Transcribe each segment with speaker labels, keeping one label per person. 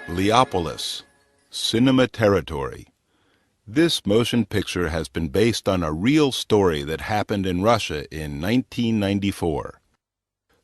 Speaker 1: Leopolis, cinema territory. This motion picture has been based on a real story that happened in Russia in 1994.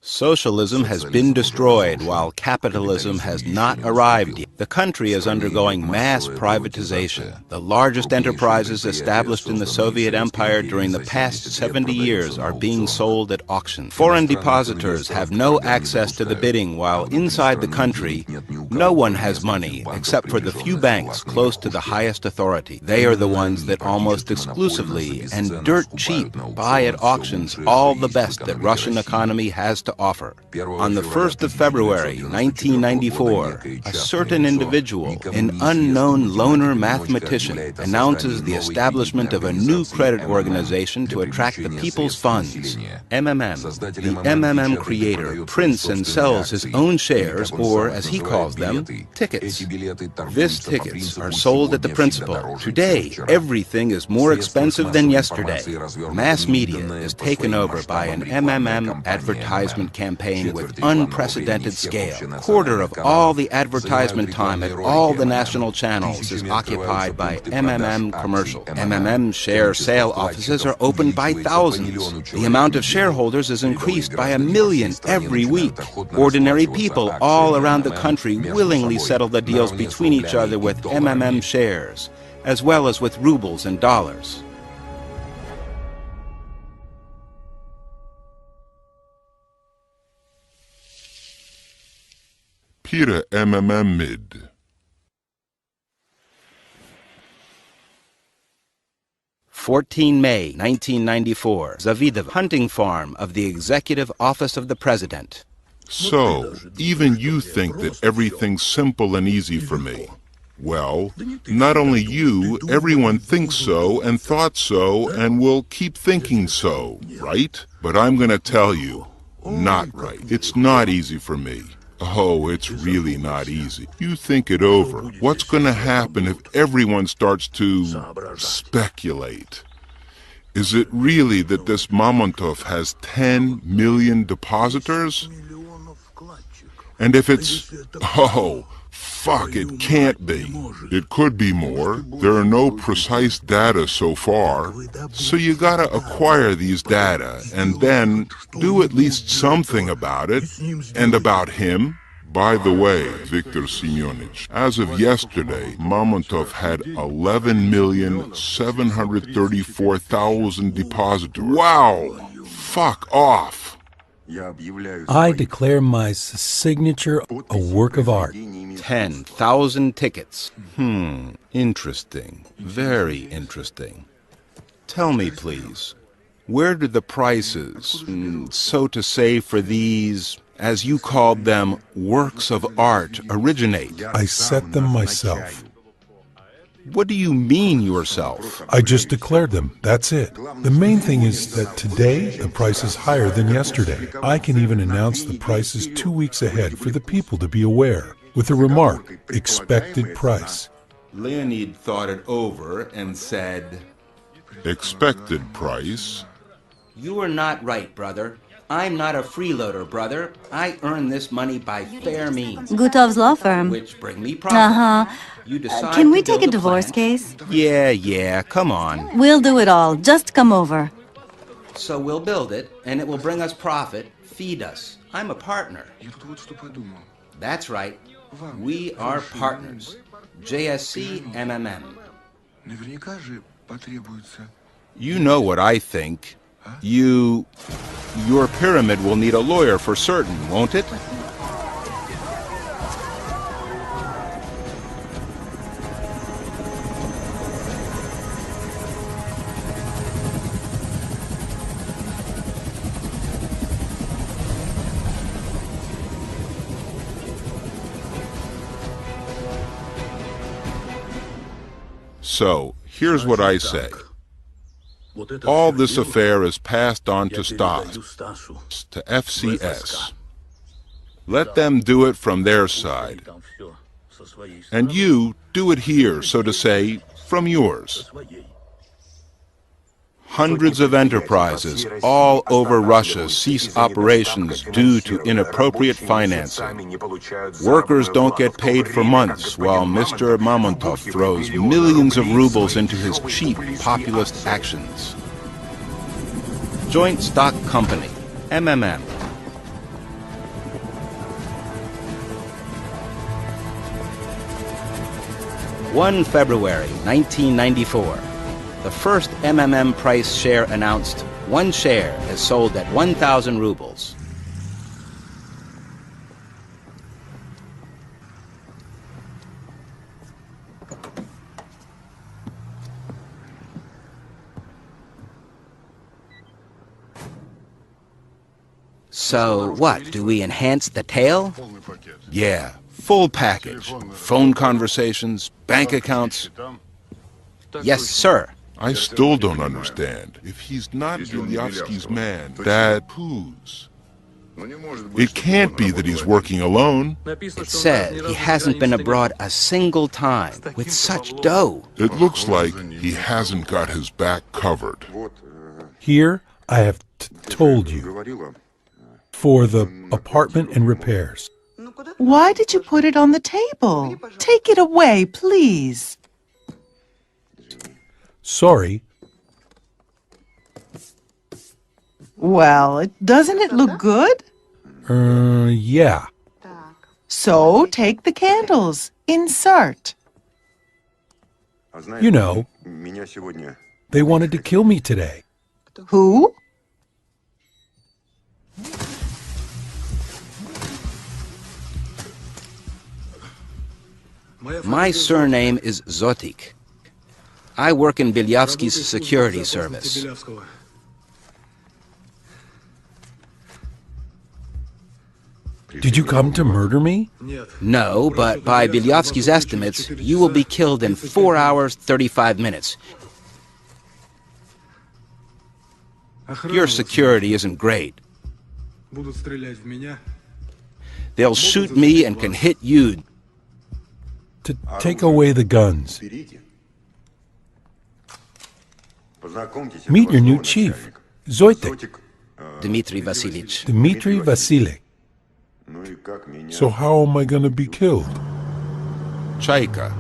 Speaker 1: Socialism has been destroyed while capitalism has not arrived yet. The country is undergoing mass privatization. The largest enterprises established in the Soviet Empire during the past 70 years are being sold at auction. Foreign depositors have no access to the bidding, while inside the country, no one has money except for the few banks close to the highest authority. They are the ones that almost exclusively and dirt cheap buy at auctions all the best that Russian economy has to offer. On the 1st of February, 1994, a certain individual, an unknown loner mathematician, announces the establishment of a new credit organization to attract the people's funds. MMM, the MMM creator, prints and sells his own shares, or as he calls them, tickets. These tickets are sold at the principal. Today, everything is more expensive than yesterday. Mass media is taken over by an MMM advertisement campaign with unprecedented scale. A quarter of all the advertisement time at all the national channels is occupied by MMM commercial. MMM share sale offices are opened by thousands. The amount of shareholders is increased by 1 million every week. Ordinary people all around the country willingly settle the deals between each other with MMM shares, as well as with rubles and dollars.
Speaker 2: Pira MMM mid.
Speaker 1: 14 May 1994, Zavidov, hunting farm of the Executive Office of the President.
Speaker 2: So, even you think that everything's simple and easy for me. Well, not only you, everyone thinks so and thought so and will keep thinking so, right? But I'm gonna tell you, not right. It's not easy for me. Oh, it's really not easy. You think it over. What's going to happen if everyone starts to speculate? Is it really that this Mamontov has 10 million depositors? And if it's, oh, fuck, it can't be. It could be more. There are no precise data so far. So you gotta acquire these data and then do at least something about it and about him. By the way, Viktor Semyonovich, as of yesterday, Mamontov had 11,734,000 depositors. Wow! Fuck off!
Speaker 3: I declare my signature a work of art.
Speaker 1: 10,000 tickets. Interesting. Very interesting. Tell me, please, where did the prices, so to say, for these, as you called them, works of art originate?
Speaker 3: I set them myself.
Speaker 1: What do you mean yourself?
Speaker 3: I just declared them, that's it. The main thing is that today the price is higher than yesterday. I can even announce the prices 2 weeks ahead for the people to be aware, with the remark, expected price.
Speaker 1: Leonid thought it over and said,
Speaker 2: Expected price?
Speaker 1: You are not right, brother. I'm not a freeloader, brother. I earn this money by fair means.
Speaker 4: Gutov's law firm.
Speaker 1: Which bring me profit. You decide
Speaker 4: Can we
Speaker 1: to build
Speaker 4: take a divorce
Speaker 1: plant.
Speaker 4: case?
Speaker 1: Yeah, come on.
Speaker 4: We'll do it all. Just come over.
Speaker 1: So we'll build it, and it will bring us profit, feed us. I'm a partner. That's right. We are partners. JSC MMM. You know what I think. Your pyramid will need a lawyer for certain, won't it? So, here's what I say.
Speaker 2: All this affair is passed on to Stas, to FCS. Let them do it from their side. And you do it here, so to say, from yours.
Speaker 1: Hundreds of enterprises all over Russia cease operations due to inappropriate financing. Workers don't get paid for months, while Mr. Mamontov throws millions of rubles into his cheap populist actions. Joint Stock Company, MMM. February 1994. The first MMM price share announced. One share is sold at 1,000 rubles. So what, do we enhance the tail? Yeah, full package. Phone conversations, bank accounts. Yes, sir.
Speaker 2: I still don't understand. If he's not Bilyavsky's man, that whose? It can't be that he's working alone.
Speaker 1: It said he hasn't been abroad a single time with such dough.
Speaker 2: It looks like he hasn't got his back covered.
Speaker 3: Here, I have told you. For the apartment and repairs.
Speaker 5: Why did you put it on the table? Take it away, please.
Speaker 3: Sorry.
Speaker 5: Well, doesn't it look good?
Speaker 3: Yeah.
Speaker 5: So take the candles. Insert.
Speaker 3: You know, they wanted to kill me today.
Speaker 5: Who?
Speaker 1: My surname is Zotik. I work in Bilyavsky's security service.
Speaker 3: Did you come to murder me?
Speaker 1: No, but by Bilyavsky's estimates, you will be killed in 4 hours, 35 minutes. Your security isn't great. They'll shoot me and can hit you.
Speaker 3: To take away the guns. Meet your new chief, Zoitek.
Speaker 1: Dmitry Vasilyich.
Speaker 3: Dmitry Vasilyich. So how am I going to be killed?
Speaker 1: Chaika.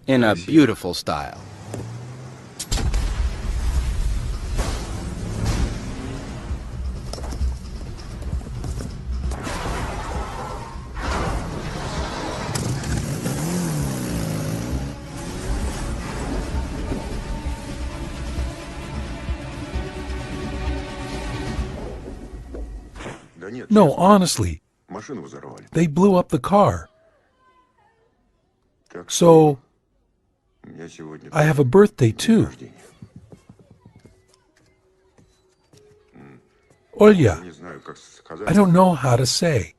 Speaker 1: In a beautiful style.
Speaker 3: No, honestly, they blew up the car. So, I have a birthday too. Olya, I don't know how to say.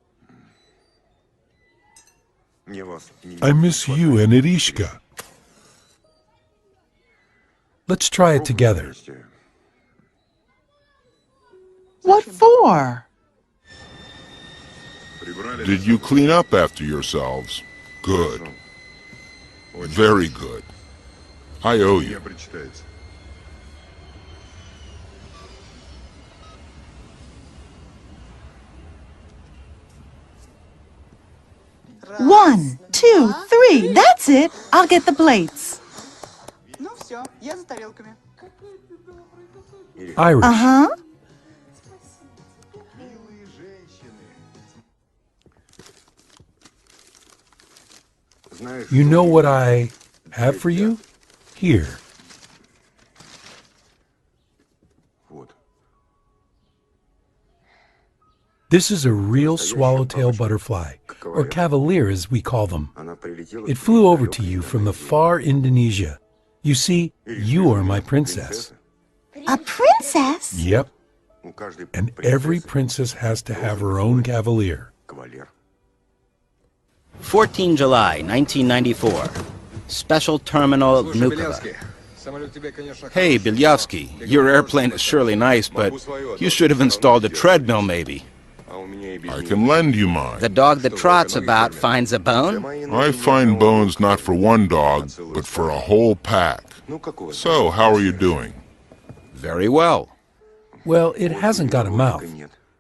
Speaker 3: I miss you and Irishka. Let's try it together.
Speaker 5: What for?
Speaker 2: Did you clean up after yourselves? Good. Very good. I owe you.
Speaker 5: One, two, three. That's it. I'll get the plates.
Speaker 3: Irish.
Speaker 5: Uh-huh.
Speaker 3: You know what I have for you? Here. This is a real swallowtail butterfly, or cavalier as we call them. It flew over to you from the far Indonesia. You see, you are my princess.
Speaker 4: A princess?
Speaker 3: Yep. And every princess has to have her own cavalier.
Speaker 6: 14 July 1994. Special Terminal Vnukovo.
Speaker 1: Hey, Bilyavsky, your airplane is surely nice, but you should have installed a treadmill maybe.
Speaker 2: I can lend you mine.
Speaker 6: The dog that trots about finds a bone?
Speaker 2: I find bones not for one dog, but for a whole pack. So, how are you doing?
Speaker 1: Very well.
Speaker 3: Well, it hasn't got a mouth.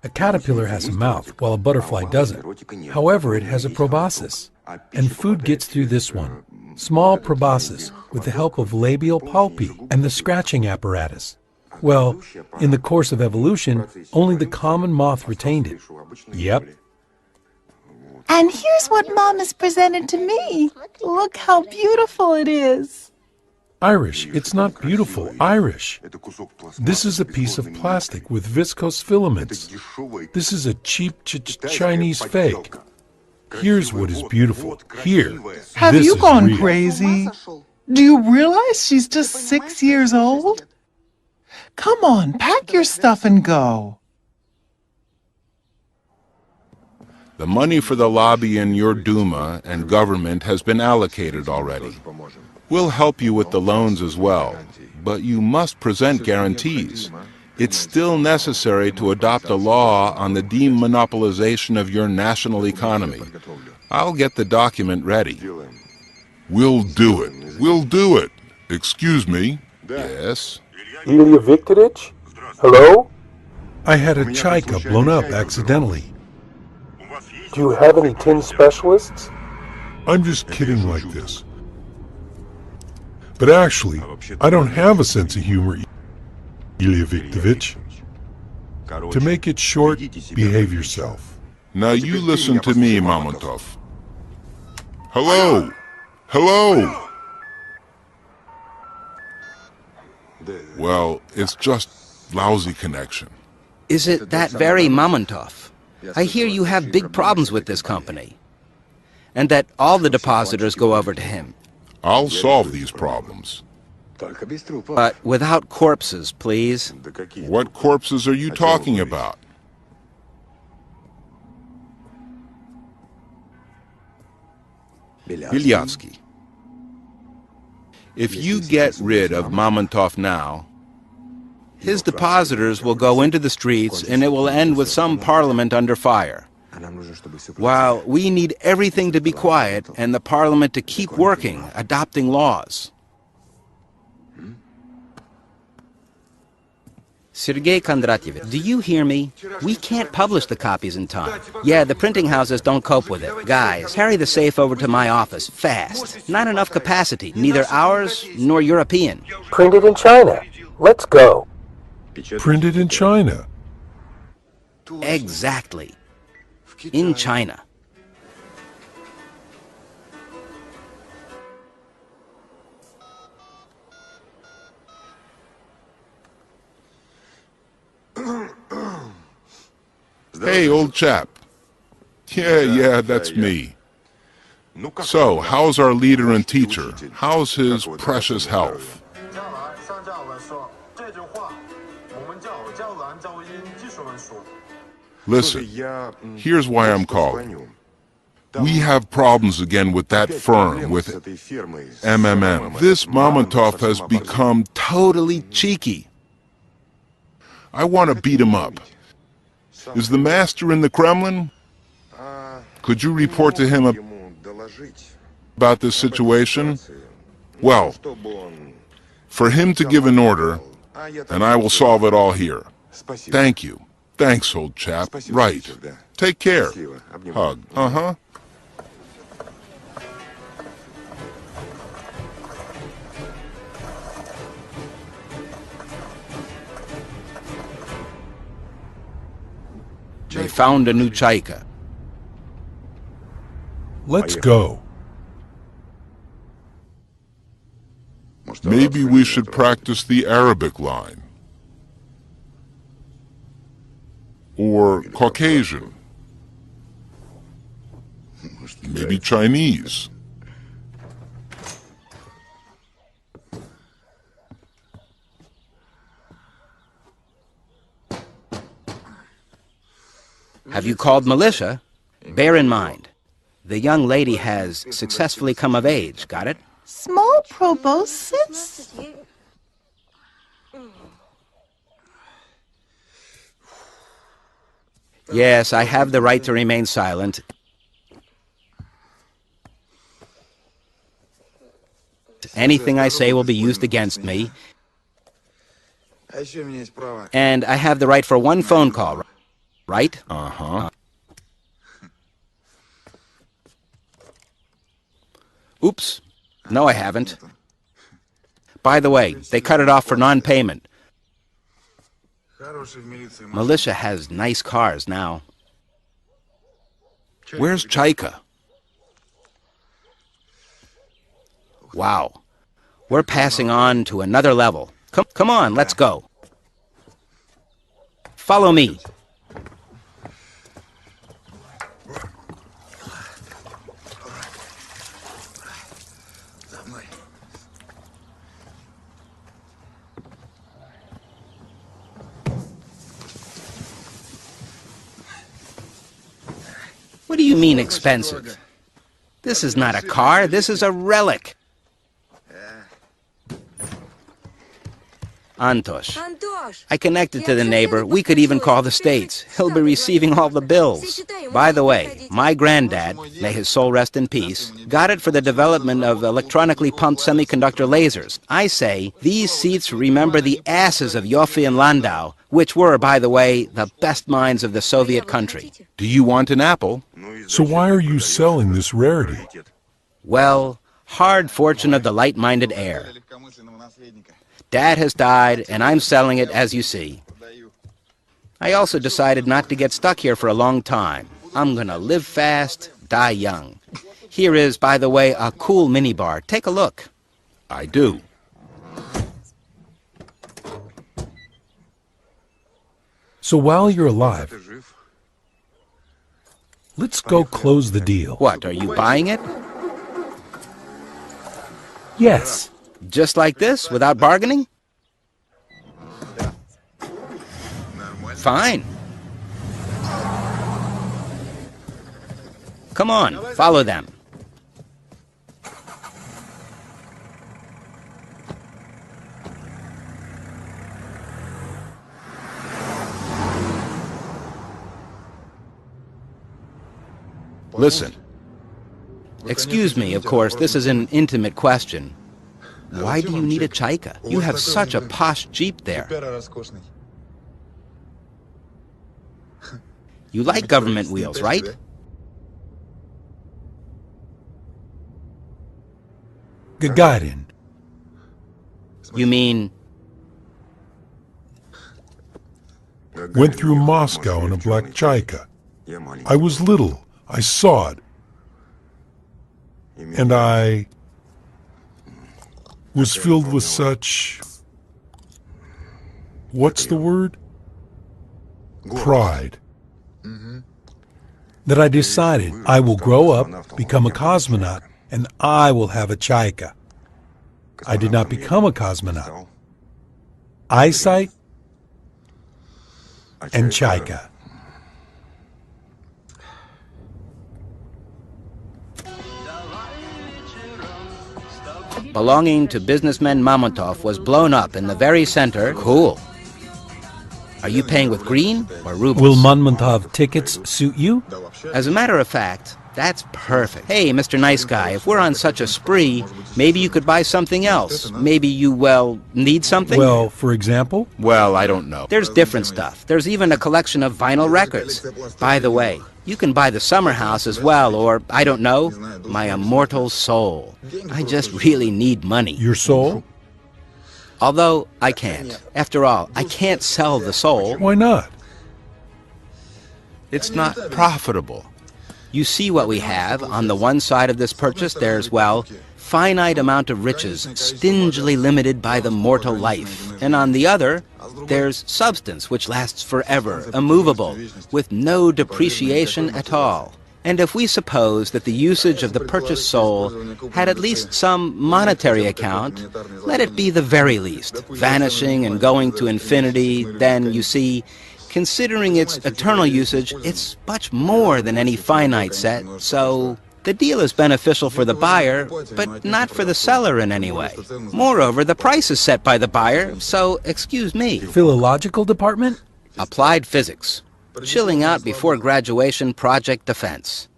Speaker 3: A caterpillar has a mouth, while a butterfly doesn't. However, it has a proboscis, and food gets through this one. Small proboscis, with the help of labial palpi and the scratching apparatus. Well, in the course of evolution, only the common moth retained it. Yep.
Speaker 5: And here's what Mom has presented to me. Look how beautiful it is.
Speaker 3: Irish. It's not beautiful. Irish. This is a piece of plastic with viscose filaments. This is a cheap Chinese fake. Here's what is beautiful. Here.
Speaker 5: Have
Speaker 3: This
Speaker 5: you
Speaker 3: is
Speaker 5: gone
Speaker 3: real.
Speaker 5: crazy? Do you realize she's just 6 years old? Come on, pack your stuff and go.
Speaker 1: The money for the lobby in your Duma and government has been allocated already. We'll help you with the loans as well, but you must present guarantees. It's still necessary to adopt a law on the demonopolization of your national economy. I'll get the document ready.
Speaker 2: We'll do it. We'll do it. Excuse me.
Speaker 1: Yes?
Speaker 7: Ilya Viktorovich? Hello?
Speaker 3: I had a chaika blown up accidentally.
Speaker 7: Do you have any tin specialists?
Speaker 3: I'm just kidding like this. But actually, I don't have a sense of humor, Ilya Viktorovich. To make it short, behave yourself.
Speaker 2: Now you listen to me, Mamontov. Hello! Hello! Well, it's just lousy connection.
Speaker 6: Is it that very Mamontov? I hear you have big problems with this company, and that all the depositors go over to him.
Speaker 2: I'll solve these problems.
Speaker 6: But without corpses, please.
Speaker 2: What corpses are you talking about?
Speaker 1: Bilyavsky. If you get rid of Mamontov now, his depositors will go into the streets and it will end with some parliament under fire. While we need everything to be quiet and the parliament to keep working, adopting laws.
Speaker 6: Sergey Kondratyevich, do you hear me? We can't publish the copies in time. Yeah, the printing houses don't cope with it. Guys, carry the safe over to my office, fast. Not enough capacity, neither ours nor European.
Speaker 7: Print it in China. Let's go.
Speaker 3: Printed in China.
Speaker 6: Exactly. In China.
Speaker 2: Hey, old chap. Yeah, that's me. So, how's our leader and teacher? How's his precious health? Listen, here's why I'm calling. We have problems again with that firm, with MMM. This Mamontov has become
Speaker 1: Totally cheeky.
Speaker 2: I want to beat him up. Is the master in the Kremlin? Could you report to him about this situation? Well, for him to give an order, and I will solve it all here. Thank you. Thanks, old chap. Right. Take care. Hug. Uh-huh.
Speaker 1: They found a new chaika.
Speaker 3: Let's go.
Speaker 2: Maybe we should practice the Arabic line. Or Caucasian. Maybe Chinese.
Speaker 6: Have you called militia? Bear in mind, The young lady has successfully come of age. Got it?
Speaker 4: Small proboscis?
Speaker 6: Yes, I have the right to remain silent. Anything I say will be used against me. And I have the right for one phone call, right?
Speaker 1: Uh-huh.
Speaker 6: Oops. No, I haven't. By the way, they cut it off for non-payment. Militia has nice cars now.
Speaker 1: Where's Chaika?
Speaker 6: Wow. We're passing on to another level. Come on, let's go. Follow me. What do you mean expensive? This is not a car, this is a relic. Antosh. I connected to the neighbor. We could even call the States. He'll be receiving all the bills. By the way, my granddad, may his soul rest in peace, got it for the development of electronically pumped semiconductor lasers. I say, these seats remember the asses of Yoffe and Landau, which were, by the way, the best minds of the Soviet country.
Speaker 1: Do you want an apple?
Speaker 3: So why are you selling this rarity?
Speaker 6: Well, hard fortune of the light-minded heir. Dad has died, and I'm selling it, as you see. I also decided not to get stuck here for a long time. I'm gonna live fast, die young. Here is, by the way, a cool minibar. Take a look.
Speaker 1: I do.
Speaker 3: So while you're alive, let's go close the deal.
Speaker 6: What, are you buying it?
Speaker 3: Yes.
Speaker 6: Just like this, without bargaining? Fine. Come on, follow them.
Speaker 1: Listen.
Speaker 6: Excuse me, of course, this is an intimate question. Why do you need a Chaika? You have such a posh Jeep there. You like government wheels, right?
Speaker 3: Gagarin.
Speaker 6: You mean...
Speaker 3: Went through Moscow in a black Chaika. I was little. I saw it. And I was filled with such... What's the word? Pride. That I decided I will grow up, become a cosmonaut, and I will have a Chaika. I did not become a cosmonaut. Eyesight and Chaika.
Speaker 6: Belonging to businessman Mamontov was blown up in the very center. Cool. Are you paying with green or rubles?
Speaker 8: Will Mamontov tickets suit you?
Speaker 6: As a matter of fact, that's perfect. Hey, Mr. Nice Guy, if we're on such a spree, maybe you could buy something else. Maybe you, well, need something?
Speaker 3: Well, for example?
Speaker 1: Well, I don't know.
Speaker 6: There's different stuff. There's even a collection of vinyl records. By the way, you can buy the summer house as well, or, I don't know, my immortal soul. I just really need money.
Speaker 3: Your soul?
Speaker 6: Although, I can't. After all, I can't sell the soul.
Speaker 3: Why not?
Speaker 1: It's not profitable.
Speaker 6: You see what we have. On the one side of this purchase, there's, well, finite amount of riches, stingily limited by the mortal life. And on the other, there's substance which lasts forever, immovable, with no depreciation at all. And if we suppose that the usage of the purchased soul had at least some monetary account, let it be the very least, vanishing and going to infinity, then, you see, considering its eternal usage, it's much more than any finite set, so The deal is beneficial for the buyer, but not for the seller in any way. Moreover, the price is set by the buyer, so excuse me.
Speaker 8: Philological department?
Speaker 6: Applied physics. Chilling out before graduation project defense.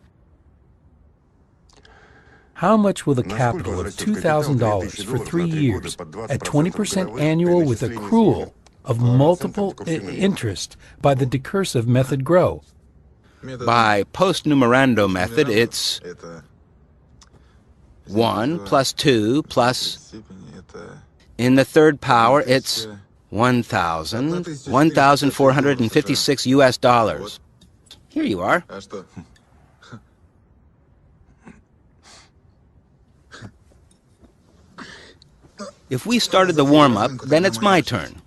Speaker 8: How much will the capital of $2,000 for 3 years at 20% annual with accrual of multiple interest by the decursive method grow?
Speaker 6: By post-numerando method, it's 1 plus 2 plus... In the third power, it's 1,456 US dollars. Here you are. If we started the warm-up, then it's my turn.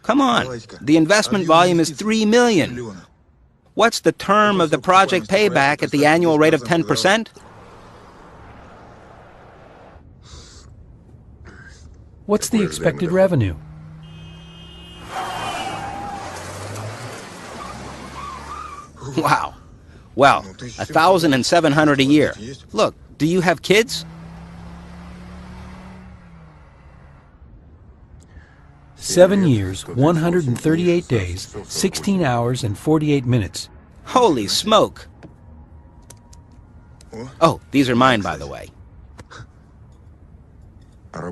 Speaker 6: Come on. The investment volume is 3 million. What's the term of the project payback at the annual rate of 10%?
Speaker 8: What's the expected revenue?
Speaker 6: Wow. Well, 1,700 a year. Look, do you have kids?
Speaker 8: 7 years, 138 days, 16 hours, and 48 minutes.
Speaker 6: Holy smoke! Oh, these are mine, by the way.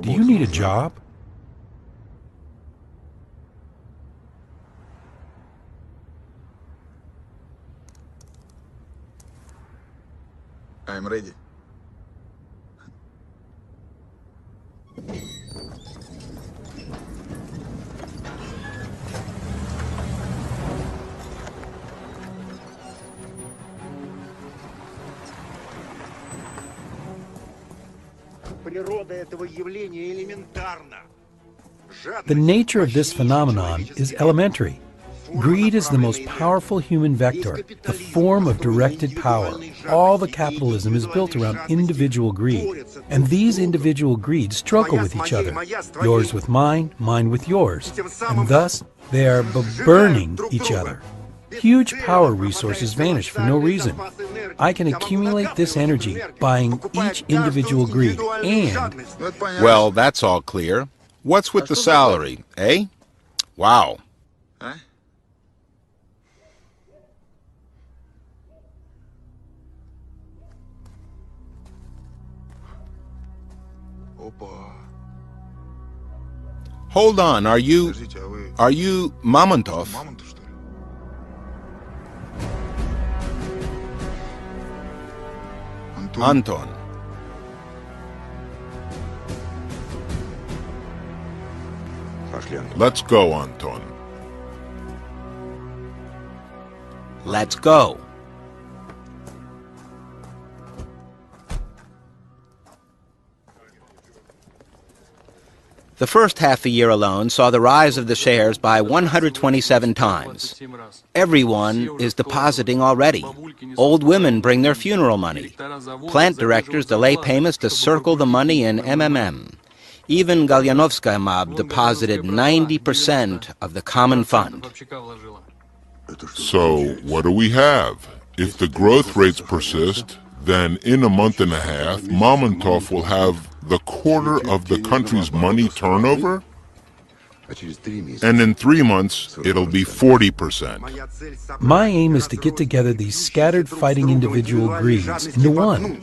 Speaker 3: Do you need a job?
Speaker 9: I'm ready.
Speaker 8: The nature of this phenomenon is elementary. Greed is the most powerful human vector, the form of directed power. All the capitalism is built around individual greed, and these individual greeds struggle with each other, yours with mine, mine with yours, and thus they are burning each other. Huge power resources vanish for no reason. I can accumulate this energy, buying each individual greed, and...
Speaker 1: Well, that's all clear. What's with the salary, eh? Wow. Hold on, are you Mamontov? Anton.
Speaker 2: Let's go, Anton.
Speaker 6: Let's go. The first half a year alone saw the rise of the shares by 127 times. Everyone is depositing already. Old women bring their funeral money. Plant directors delay payments to circle the money in MMM. Even Galyanovskaya mob deposited 90% of the common fund.
Speaker 2: So, what do we have? If the growth rates persist, then in a month and a half, Mamontov will have the quarter of the country's money turnover? And in 3 months, it'll be 40%.
Speaker 8: My aim is to get together these scattered fighting individual greeds into one.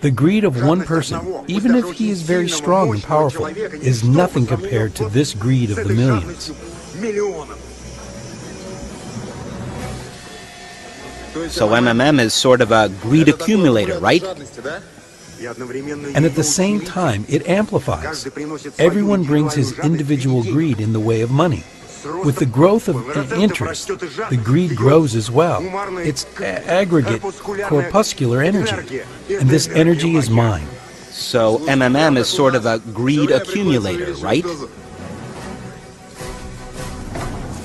Speaker 8: The greed of one person, even if he is very strong and powerful, is nothing compared to this greed of the millions.
Speaker 6: So MMM is sort of a greed accumulator, right?
Speaker 8: And at the same time, it amplifies. Everyone brings his individual greed in the way of money. With the growth of interest, the greed grows as well. It's aggregate, corpuscular energy, and this energy is mine.
Speaker 6: So MMM is sort of a greed accumulator, right?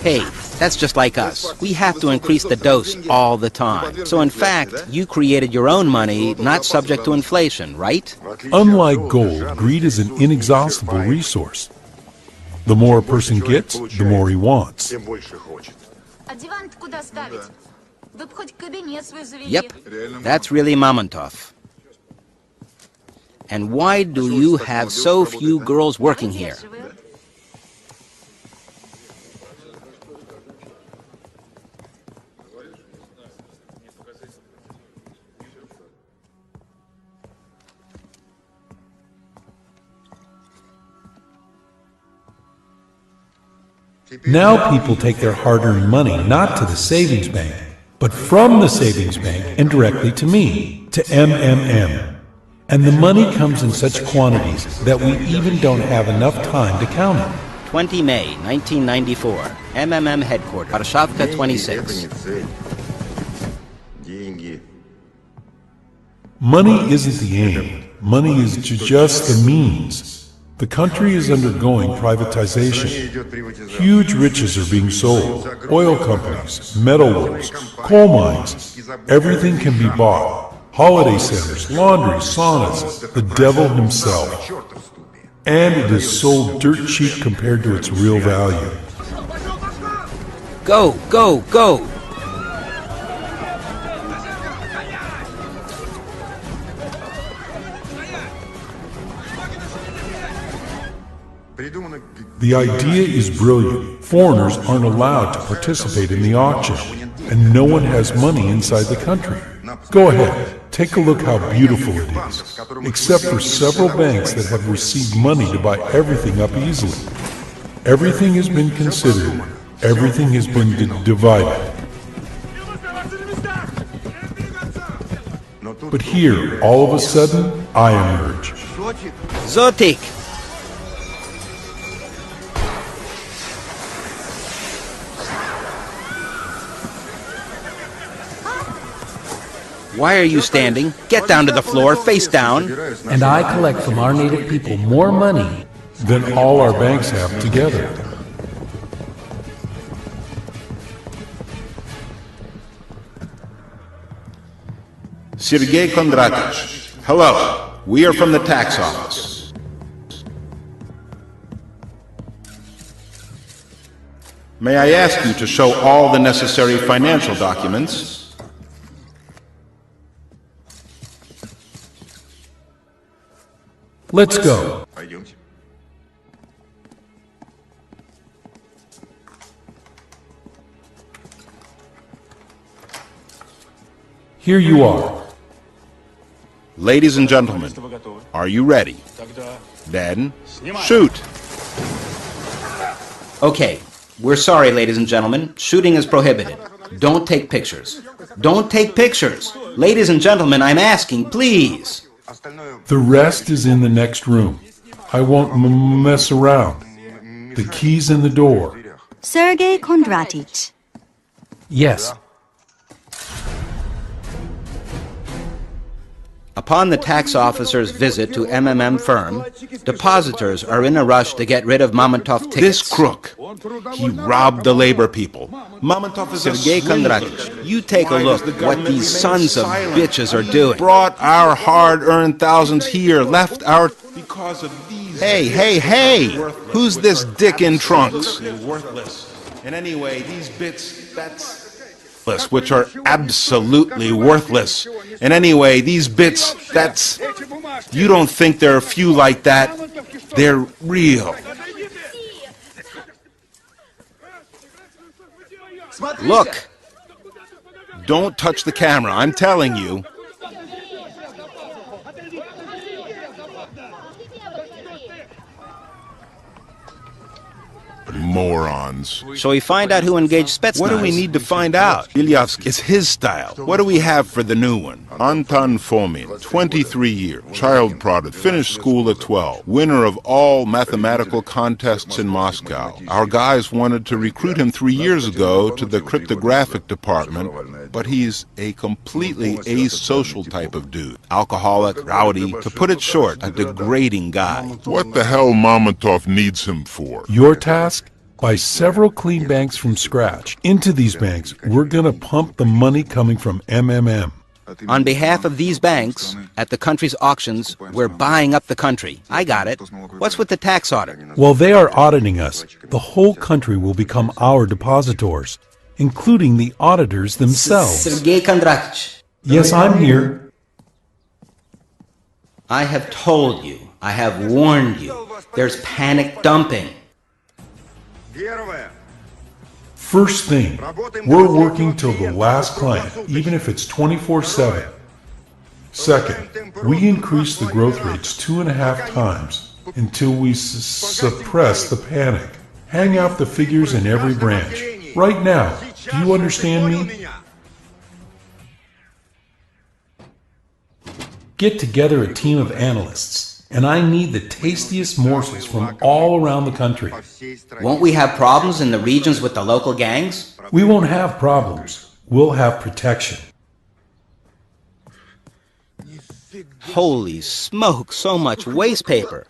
Speaker 6: Hey, that's just like us. We have to increase the dose all the time. So in fact, you created your own money, not subject to inflation, right?
Speaker 3: Unlike gold, greed is an inexhaustible resource. The more a person gets, the more he wants.
Speaker 6: Yep, that's really Mamontov. And why do you have so few girls working here?
Speaker 3: Now people take their hard-earned money not to the savings bank, but from the savings bank and directly to me, to MMM. And the money comes in such quantities that we even don't have enough time to count it.
Speaker 6: 20 May 1994, MMM headquarters, Warszawka 26.
Speaker 3: Money isn't the aim. Money is just the means. The country is undergoing privatization. Huge riches are being sold. Oil companies, metal works, coal mines. Everything can be bought. Holiday centers, laundry, saunas, the devil himself. And it is sold dirt cheap compared to its real value.
Speaker 6: Go, go, go!
Speaker 3: The idea is brilliant. Foreigners aren't allowed to participate in the auction, and no one has money inside the country. Go ahead, take a look how beautiful it is, except for several banks that have received money to buy everything up easily. Everything has been considered. Everything has been divided. But here, all of a sudden, I emerge.
Speaker 6: Zotik! Why are you standing? Get down to the floor, face down.
Speaker 8: And I collect from our native people more money
Speaker 3: than all our banks have together.
Speaker 1: Sergey Kondratich. Hello. We are from the tax office. May I ask you to show all the necessary financial documents?
Speaker 3: Let's go. Here you are.
Speaker 1: Ladies and gentlemen, are you ready? Then, shoot!
Speaker 6: Okay, we're sorry, ladies and gentlemen. Shooting is prohibited. Don't take pictures. Don't take pictures! Ladies and gentlemen, I'm asking, please!
Speaker 3: The rest is in the next room. I won't mess around. The key's in the door.
Speaker 9: Sergey Kondratich.
Speaker 8: Yes.
Speaker 6: Upon the tax officer's visit to MMM firm, depositors are in a rush to get rid of Mamontov tickets.
Speaker 1: This crook, he robbed the labor people. Mamontov is
Speaker 6: Sergey Kondratich, you take a look what these sons of bitches are doing.
Speaker 1: Brought our hard-earned thousands here, left our... Because of these... Hey! Who's this dick in trunks? Worthless. And anyway, these bits, that's... which are absolutely worthless. And anyway, these bits, that's... You don't think there are a few like that? They're real.
Speaker 6: Look!
Speaker 1: Don't touch the camera, I'm telling you.
Speaker 2: Morons.
Speaker 6: So we find out who engaged Spetsnaz.
Speaker 1: What do we need to find out? Ilyovsky is his style. What do we have for the new one?
Speaker 2: Anton Fomin, 23 years, child prodigy, finished school at 12, winner of all mathematical contests in Moscow. Our guys wanted to recruit him 3 years ago to the cryptographic department, but he's a completely asocial type of dude. Alcoholic, rowdy, to put it short, a degrading guy. What the hell Mamontov needs him for?
Speaker 3: Your task? Buy several clean banks from scratch. Into these banks, we're going to pump the money coming from MMM.
Speaker 6: On behalf of these banks, at the country's auctions, we're buying up the country. I got it. What's with the tax audit?
Speaker 3: While they are auditing us, the whole country will become our depositors.
Speaker 8: including the auditors themselves.
Speaker 6: Sergey Kondratich.
Speaker 8: Yes, I'm here.
Speaker 6: I have told you, I have warned you, there's panic dumping.
Speaker 3: First thing, we're working till the last client, even if it's 24/7. Second, we increase the growth rates 2.5 times until we suppress the panic. Hang out the figures in every branch. Right now, do you understand me? Get together a team of analysts, and I need the tastiest morsels from all around the country.
Speaker 6: Won't we have problems in the regions with the local gangs?
Speaker 3: We won't have problems. We'll have protection.
Speaker 6: Holy smoke, so much waste paper.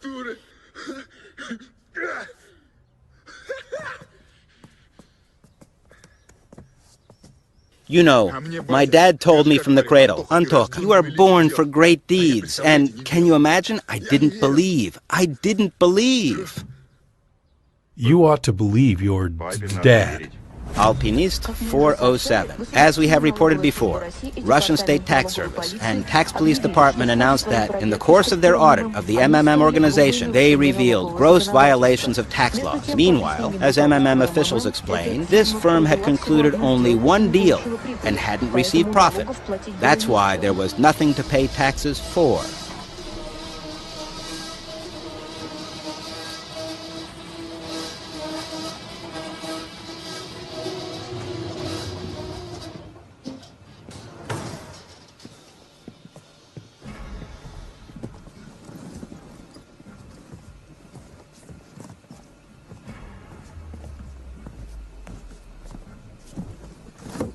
Speaker 6: You know, my dad told me from the cradle, Antok, you are born for great deeds. And can you imagine? I didn't believe. I didn't believe.
Speaker 3: You ought to believe your dad.
Speaker 6: Alpinist 407. As we have reported before, Russian State Tax Service and Tax Police Department announced that in the course of their audit of the MMM organization, they revealed gross violations of tax laws. Meanwhile, as MMM officials explained, this firm had concluded only one deal and hadn't received profit. That's why there was nothing to pay taxes for.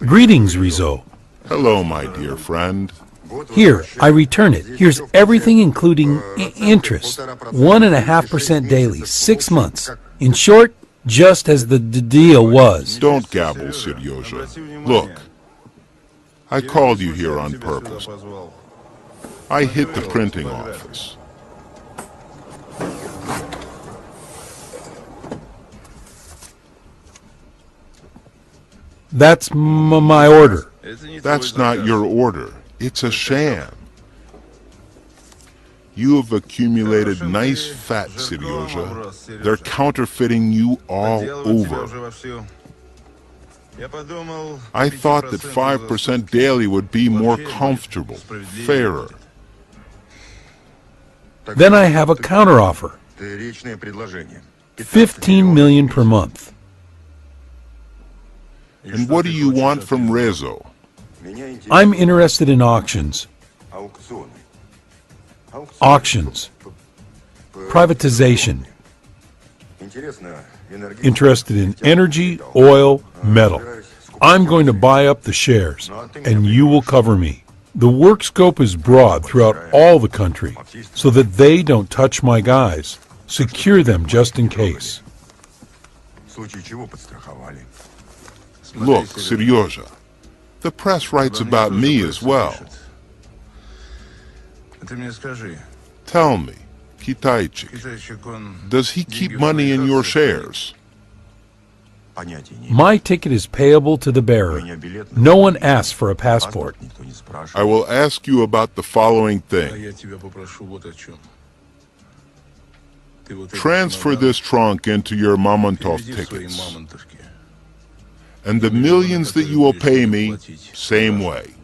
Speaker 3: Greetings, Rizzo.
Speaker 2: Hello, my dear friend.
Speaker 8: Here, I return it. Here's everything including interest. 1.5% daily, 6 months. In short, just as the deal was.
Speaker 2: Don't gabble, Seryoja. Look, I called you here on purpose. I hit the printing office.
Speaker 3: That's my order.
Speaker 2: That's not your order. It's a sham. You have accumulated nice fat, Seryoja. They're counterfeiting you all over. I thought that 5% daily would be more comfortable, fairer.
Speaker 3: Then I have a counteroffer. 15 million per month.
Speaker 2: And what do you want from Rezo?
Speaker 3: I'm interested in auctions. Auctions. Privatization. Interested in energy, oil, metal. I'm going to buy up the shares, and you will cover me. The work scope is broad throughout all the country, so that they don't touch my guys. Secure them just in case.
Speaker 2: Look, Seryoja, the press writes about me as well. Tell me, Kitaichik, does he keep money in your shares?
Speaker 3: My ticket is payable to the bearer. No one asks for a passport.
Speaker 2: I will ask you about the following thing. Transfer this trunk into your Mamontov tickets. And the millions that you will pay me, same way.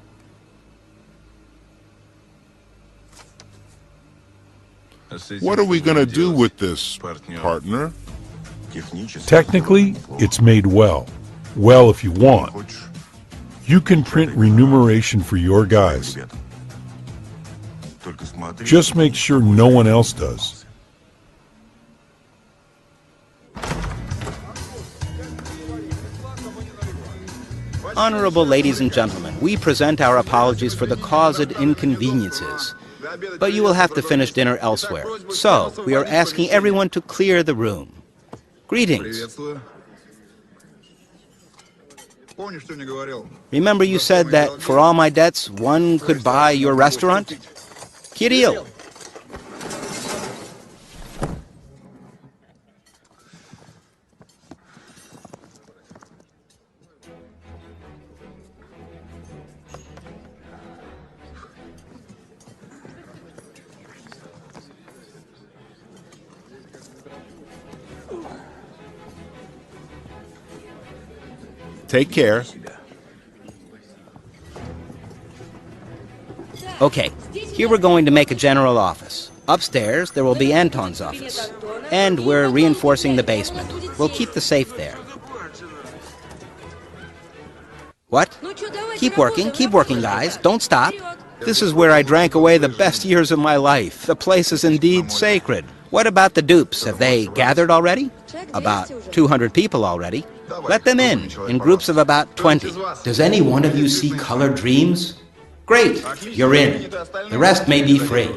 Speaker 2: What are we going to do with this, partner?
Speaker 3: Technically, it's made well. Well, if you want. You can print remuneration for your guys. Just make sure no one else does.
Speaker 6: Honorable ladies and gentlemen, we present our apologies for the caused inconveniences. But you will have to finish dinner elsewhere. So, we are asking everyone to clear the room. Greetings. Remember you said that for all my debts, one could buy your restaurant? Kirill.
Speaker 1: Take care.
Speaker 6: Okay, here we're going to make a general office. Upstairs, there will be Anton's office. And we're reinforcing the basement. We'll keep the safe there. What? Keep working, guys. Don't stop. This is where I drank away the best years of my life. The place is indeed sacred. What about the dupes? Have they gathered already? About 200 people already. Let them in groups of about 20. Does any one of you see colored dreams? Great, you're in. The rest may be free.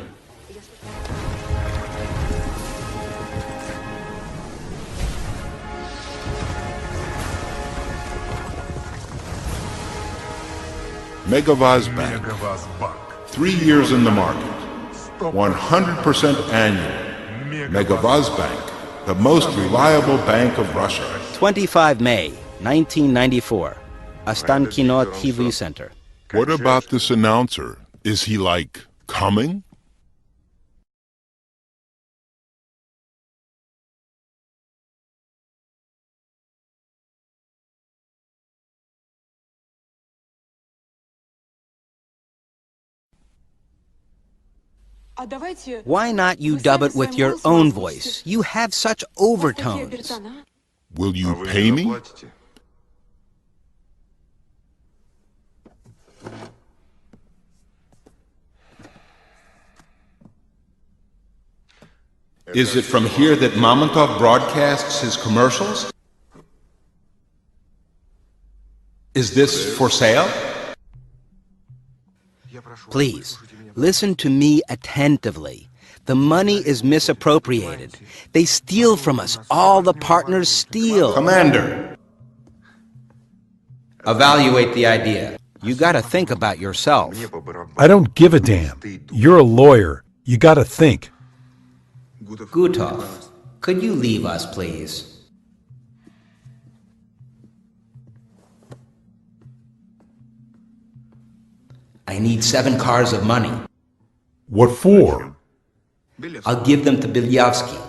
Speaker 2: Megavaz Bank. 3 years in the market. 100% annual. Megavaz Bank, the most reliable bank of Russia.
Speaker 6: 25 May, 1994. Ostankino TV Center.
Speaker 2: What about this announcer? Is he, like, coming?
Speaker 6: Why not you dub it with your own voice? You have such overtones.
Speaker 2: Will you pay me?
Speaker 1: Is it from here that Mamontov broadcasts his commercials? Is this for sale?
Speaker 6: Please, listen to me attentively. The money is misappropriated. They steal from us. All the partners steal.
Speaker 1: Commander, evaluate the idea.
Speaker 6: You gotta think about yourself.
Speaker 3: I don't give a damn. You're a lawyer. You gotta think.
Speaker 6: Gutov, could you leave us, please? I need 7 cars of money.
Speaker 3: What for?
Speaker 6: I'll give them to Bilyavsky.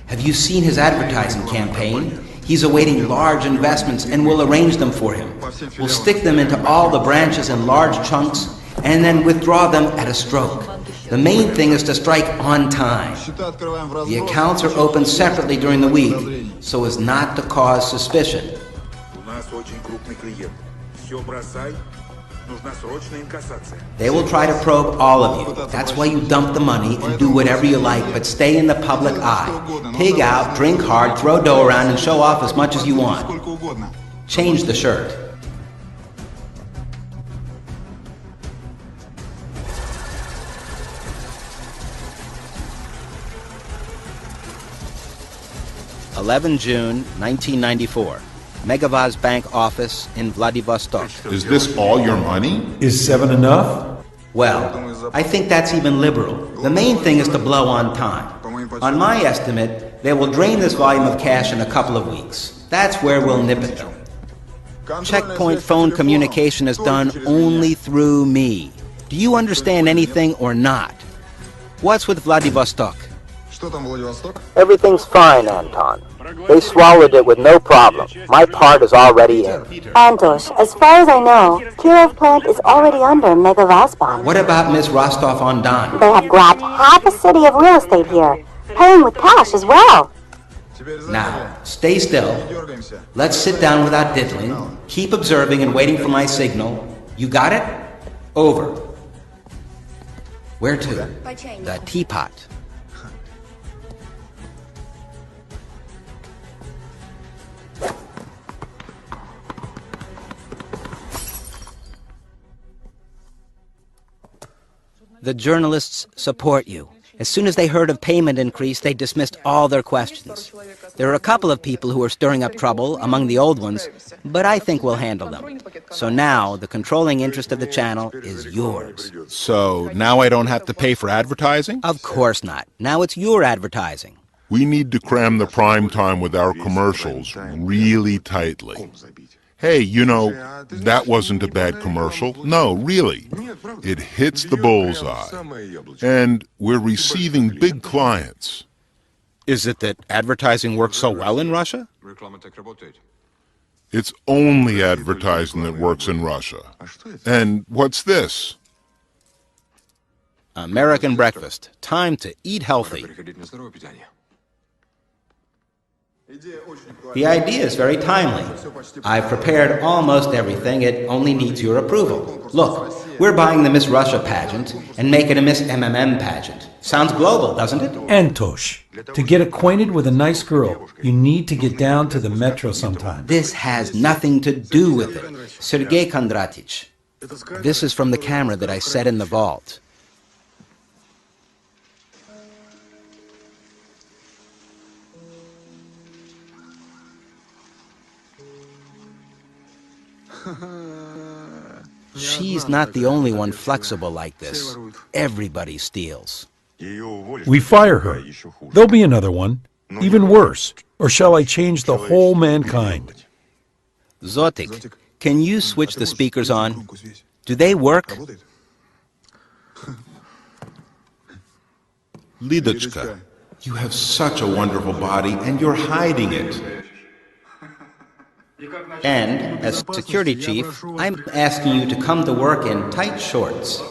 Speaker 6: Have you seen his advertising campaign? He's awaiting large investments and we'll arrange them for him. We'll stick them into all the branches in large chunks and then withdraw them at a stroke. The main thing is to strike on time. The accounts are opened separately during the week so as not to cause suspicion. They will try to probe all of you. That's why you dump the money and do whatever you like, but stay in the public eye. Pig out, drink hard, throw dough around, and show off as much as you want. Change the shirt. June 1994. Megavaz Bank office in Vladivostok.
Speaker 2: Is this all your money?
Speaker 3: Is 7 enough?
Speaker 6: Well, I think that's even liberal. The main thing is to blow on time. On my estimate, they will drain this volume of cash in a couple of weeks. That's where we'll nip it them. Checkpoint phone communication is done only through me. Do you understand anything or not? What's with Vladivostok?
Speaker 10: Everything's fine, Anton. They swallowed it with no problem. My part is already in.
Speaker 9: Antosh, as far as I know, Kirov plant is already under Megavazban.
Speaker 6: What about Miss Rostov-on-Don?
Speaker 9: They have grabbed half a city of real estate here, paying with cash as well.
Speaker 6: Now, stay still. Let's sit down without diddling. Keep observing and waiting for my signal. You got it? Over. Where to? The teapot. The journalists support you. As soon as they heard of payment increase, they dismissed all their questions. There are a couple of people who are stirring up trouble among the old ones, but I think we'll handle them. So now, the controlling interest of the channel is yours.
Speaker 1: So now I don't have to pay for advertising?
Speaker 6: Of course not. Now it's your advertising.
Speaker 2: We need to cram the prime time with our commercials really tightly. Hey, you know, that wasn't a bad commercial. No, really. It hits the bullseye. And we're receiving big clients.
Speaker 1: Is it that advertising works so well in Russia?
Speaker 2: It's only advertising that works in Russia. And what's this?
Speaker 6: American breakfast. Time to eat healthy. The idea is very timely. I've prepared almost everything. It only needs your approval. Look, we're buying the Miss Russia pageant and make it a Miss MMM pageant. Sounds global, doesn't it?
Speaker 8: Antosh, to get acquainted with a nice girl, you need to get down to the metro sometime.
Speaker 6: This has nothing to do with it. Sergey Kondratich. This is from the camera that I set in the vault. She's not the only one flexible like this. Everybody steals.
Speaker 8: We fire her. There'll be another one, even worse. Or shall I change the whole mankind?
Speaker 6: Zotik, can you switch the speakers on? Do they work?
Speaker 1: Lidochka, you have such a wonderful body and you're hiding it.
Speaker 6: And, as security chief, I'm asking you to come to work in tight shorts.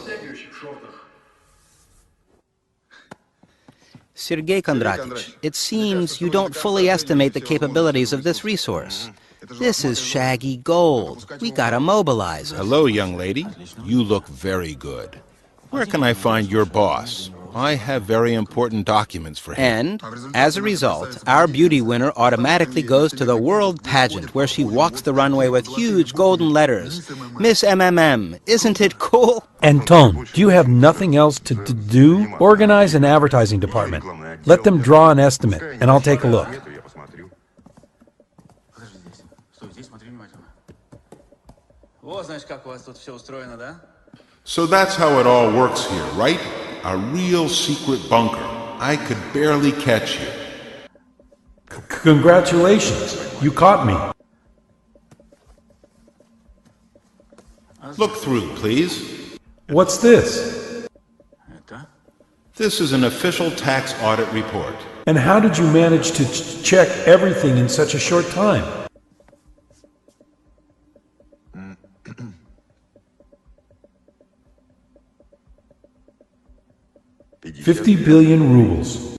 Speaker 6: Sergey Kondratich, it seems you don't fully estimate the capabilities of this resource. This is shaggy gold. We gotta mobilize it.
Speaker 1: Hello, young lady. You look very good. Where can I find your boss? I have very important documents for him.
Speaker 6: And, as a result, our beauty winner automatically goes to the world pageant where she walks the runway with huge golden letters. Miss MMM, isn't it cool?
Speaker 8: Anton, do you have nothing else to do? Organize an advertising department. Let them draw an estimate, and I'll take a look.
Speaker 1: So that's how it all works here, right? A real secret bunker. I could barely catch you.
Speaker 8: Congratulations. You caught me.
Speaker 1: Look through, please.
Speaker 8: What's this?
Speaker 1: This is an official tax audit report.
Speaker 8: And how did you manage to check everything in such a short time? $50 billion rubles.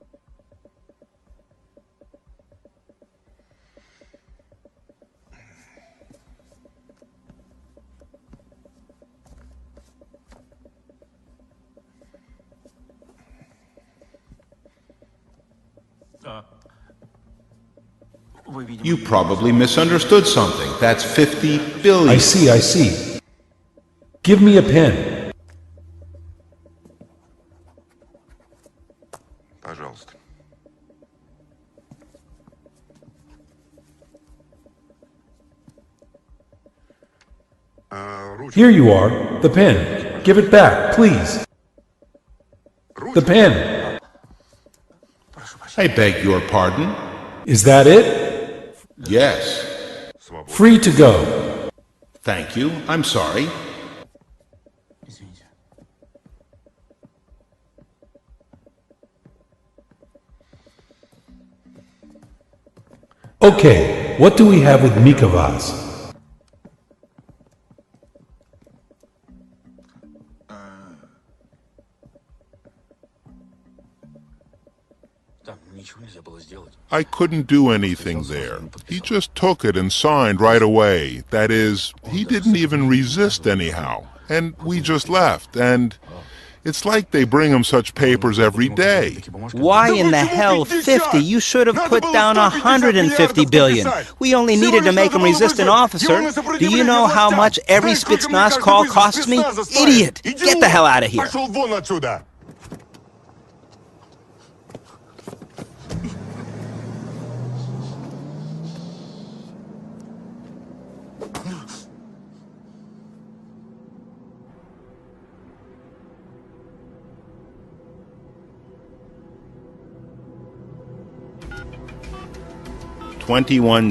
Speaker 1: You probably misunderstood something. That's 50 billion.
Speaker 8: I see. Give me a pen. Here you are, the pen. Give it back, please. The pen.
Speaker 1: I beg your pardon?
Speaker 8: Is that it?
Speaker 1: Yes.
Speaker 8: Free to go.
Speaker 1: Thank you. I'm sorry.
Speaker 8: Okay, what do we have with Mikavaz?
Speaker 2: I couldn't do anything there. He just took it and signed right away. That is, he didn't even resist anyhow. And we just left, and it's like they bring him such papers every day.
Speaker 6: Why in the hell 50? You should have put down 150 billion. We only needed to make him resist an officer. Do you know how much every Spetsnaz call costs me? Idiot! Get the hell out of here.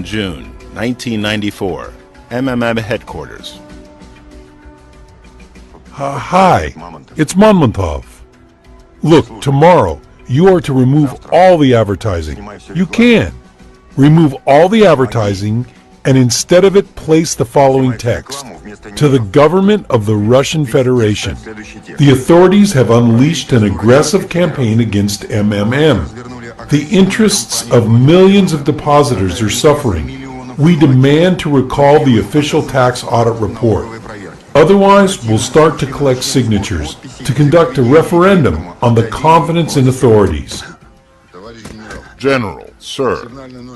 Speaker 1: June 1994, MMM headquarters.
Speaker 3: Hi, it's Monmontov. Look, tomorrow you are to remove all the advertising. You can. Remove all the advertising and instead of it place the following text: to the government of the Russian Federation. The authorities have unleashed an aggressive campaign against MMM. The interests of millions of depositors are suffering. We demand to recall the official tax audit report. Otherwise, we'll start to collect signatures to conduct a referendum on the confidence in authorities.
Speaker 2: General, sir,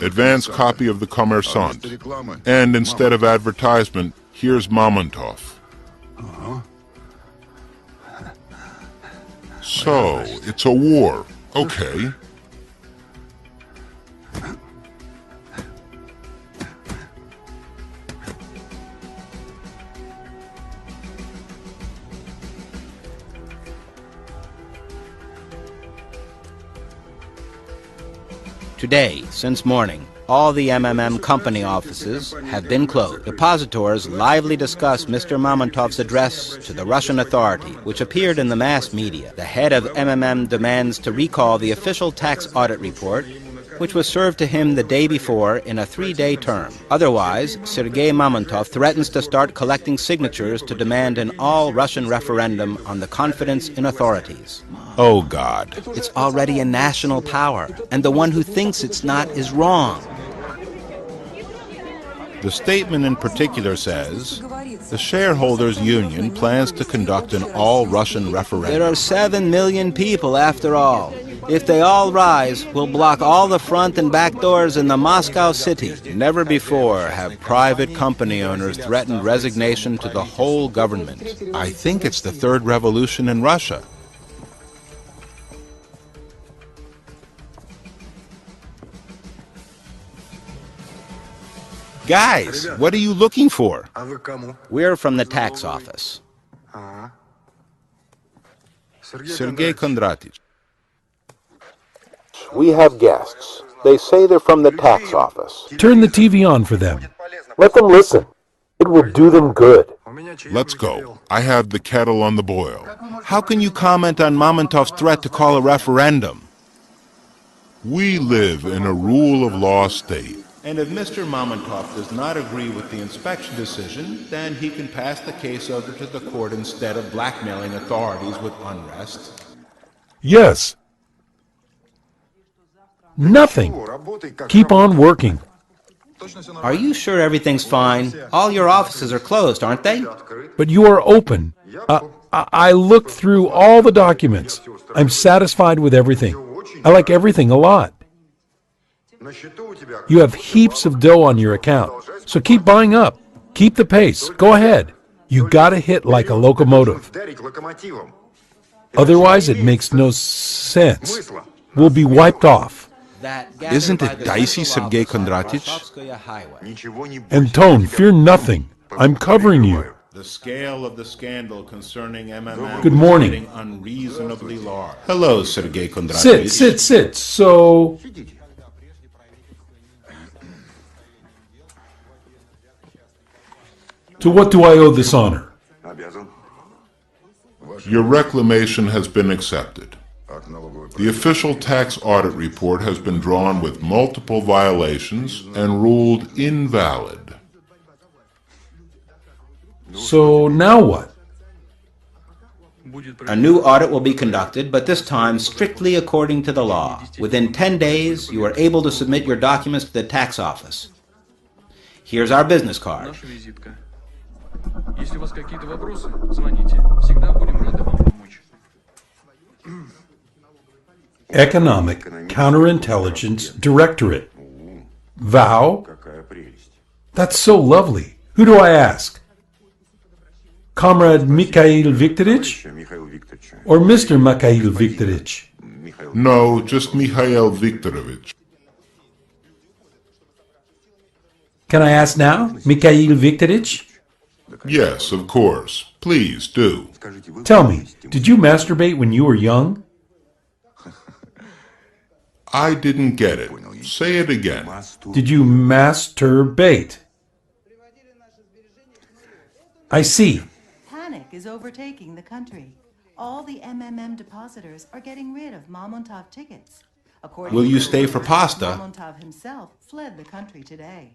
Speaker 2: advance copy of the Kommersant. And instead of advertisement, here's Mamontov. So, it's a war. Okay.
Speaker 6: Today, since morning, all the MMM company offices have been closed. Depositors lively discuss Mr. Mamontov's address to the Russian authority, which appeared in the mass media. The head of MMM demands to recall the official tax audit report, which was served to him the day before in a 3-day term. Otherwise, Sergey Mamontov threatens to start collecting signatures to demand an all-Russian referendum on the confidence in authorities.
Speaker 1: Oh, God.
Speaker 6: It's already a national power, and the one who thinks it's not is wrong.
Speaker 1: The statement in particular says, the shareholders' union plans to conduct an all-Russian referendum.
Speaker 6: There are 7 million people, after all. If they all rise, we'll block all the front and back doors in the Moscow city.
Speaker 1: Never before have private company owners threatened resignation to the whole government. I think it's the third revolution in Russia. Guys, what are you looking for?
Speaker 6: We're from the tax office.
Speaker 1: Sergey Kondratich.
Speaker 10: We have guests. They say they're from the tax office.
Speaker 8: Turn the TV on for them.
Speaker 7: Let them listen. It will do them good.
Speaker 2: Let's go. I have the kettle on the boil.
Speaker 1: How can you comment on Mamontov's threat to call a referendum?
Speaker 2: We live in a rule of law state.
Speaker 1: And if Mr. Mamontov does not agree with the inspection decision, then he can pass the case over to the court instead of blackmailing authorities with unrest.
Speaker 3: Yes. Nothing. Keep on working.
Speaker 6: Are you sure everything's fine? All your offices are closed, aren't they?
Speaker 3: But you are open. I looked through all the documents. I'm satisfied with everything. I like everything a lot. You have heaps of dough on your account, so keep buying up. Keep the pace. Go ahead. You gotta hit like a locomotive. Otherwise, it makes no sense. We'll be wiped off.
Speaker 1: Isn't it dicey, Sergey Kondratich?
Speaker 3: Anton, fear nothing. I'm covering you.
Speaker 1: The scale of the scandal concerning MMM
Speaker 3: Good morning.
Speaker 1: is getting unreasonably large. Hello, Sergey Kondratich.
Speaker 3: Sit. So... To what do I owe this honor?
Speaker 2: Your reclamation has been accepted. The official tax audit report has been drawn with multiple violations and ruled invalid.
Speaker 3: So now what?
Speaker 6: A new audit will be conducted, but this time strictly according to the law. Within 10 days, you are able to submit your documents to the tax office. Here's our business card.
Speaker 11: Если у вас какие-то вопросы, звоните. Всегда будем рады вам помочь.
Speaker 3: Economic Counterintelligence Directorate. Vow? That's so lovely. Who do I ask? Comrade Mikhail Viktorovich? Or Mr. Mikhail Viktorovich?
Speaker 2: No, just Mikhail Viktorovich.
Speaker 8: Can I ask now, Mikhail Viktorovich?
Speaker 2: Yes, of course. Please do.
Speaker 3: Tell me, did you masturbate when you were young?
Speaker 2: I didn't get it. Say it again.
Speaker 3: Did you masturbate? I see.
Speaker 12: Panic is overtaking the country. All the MMM depositors are getting rid of Mamontov tickets.
Speaker 1: Will you stay for pasta?
Speaker 12: Mamontov himself fled the country today.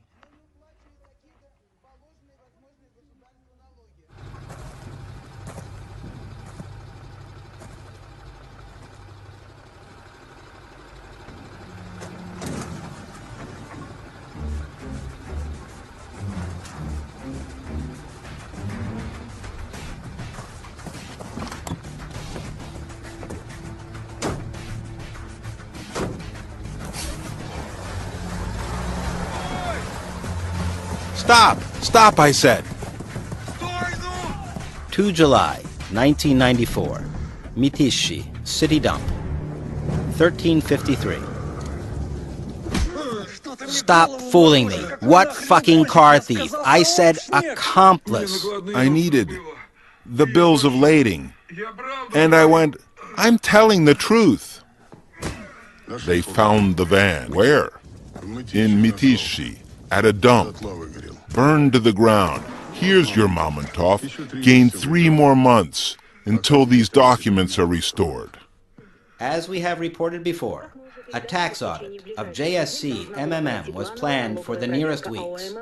Speaker 1: Stop! Stop, I said!
Speaker 6: 2 July, 1994. Mitishi, city dump. 1353. Stop fooling me. What fucking car thief? I said accomplice.
Speaker 1: I needed the bills of lading. And I went, I'm telling the truth.
Speaker 2: They found the van. Where? In Mitishi, at a dump. Burned to the ground. Here's your Mamontov. Gain 3 more months until these documents are restored.
Speaker 6: As we have reported before, a tax audit of JSC MMM was planned for the nearest weeks.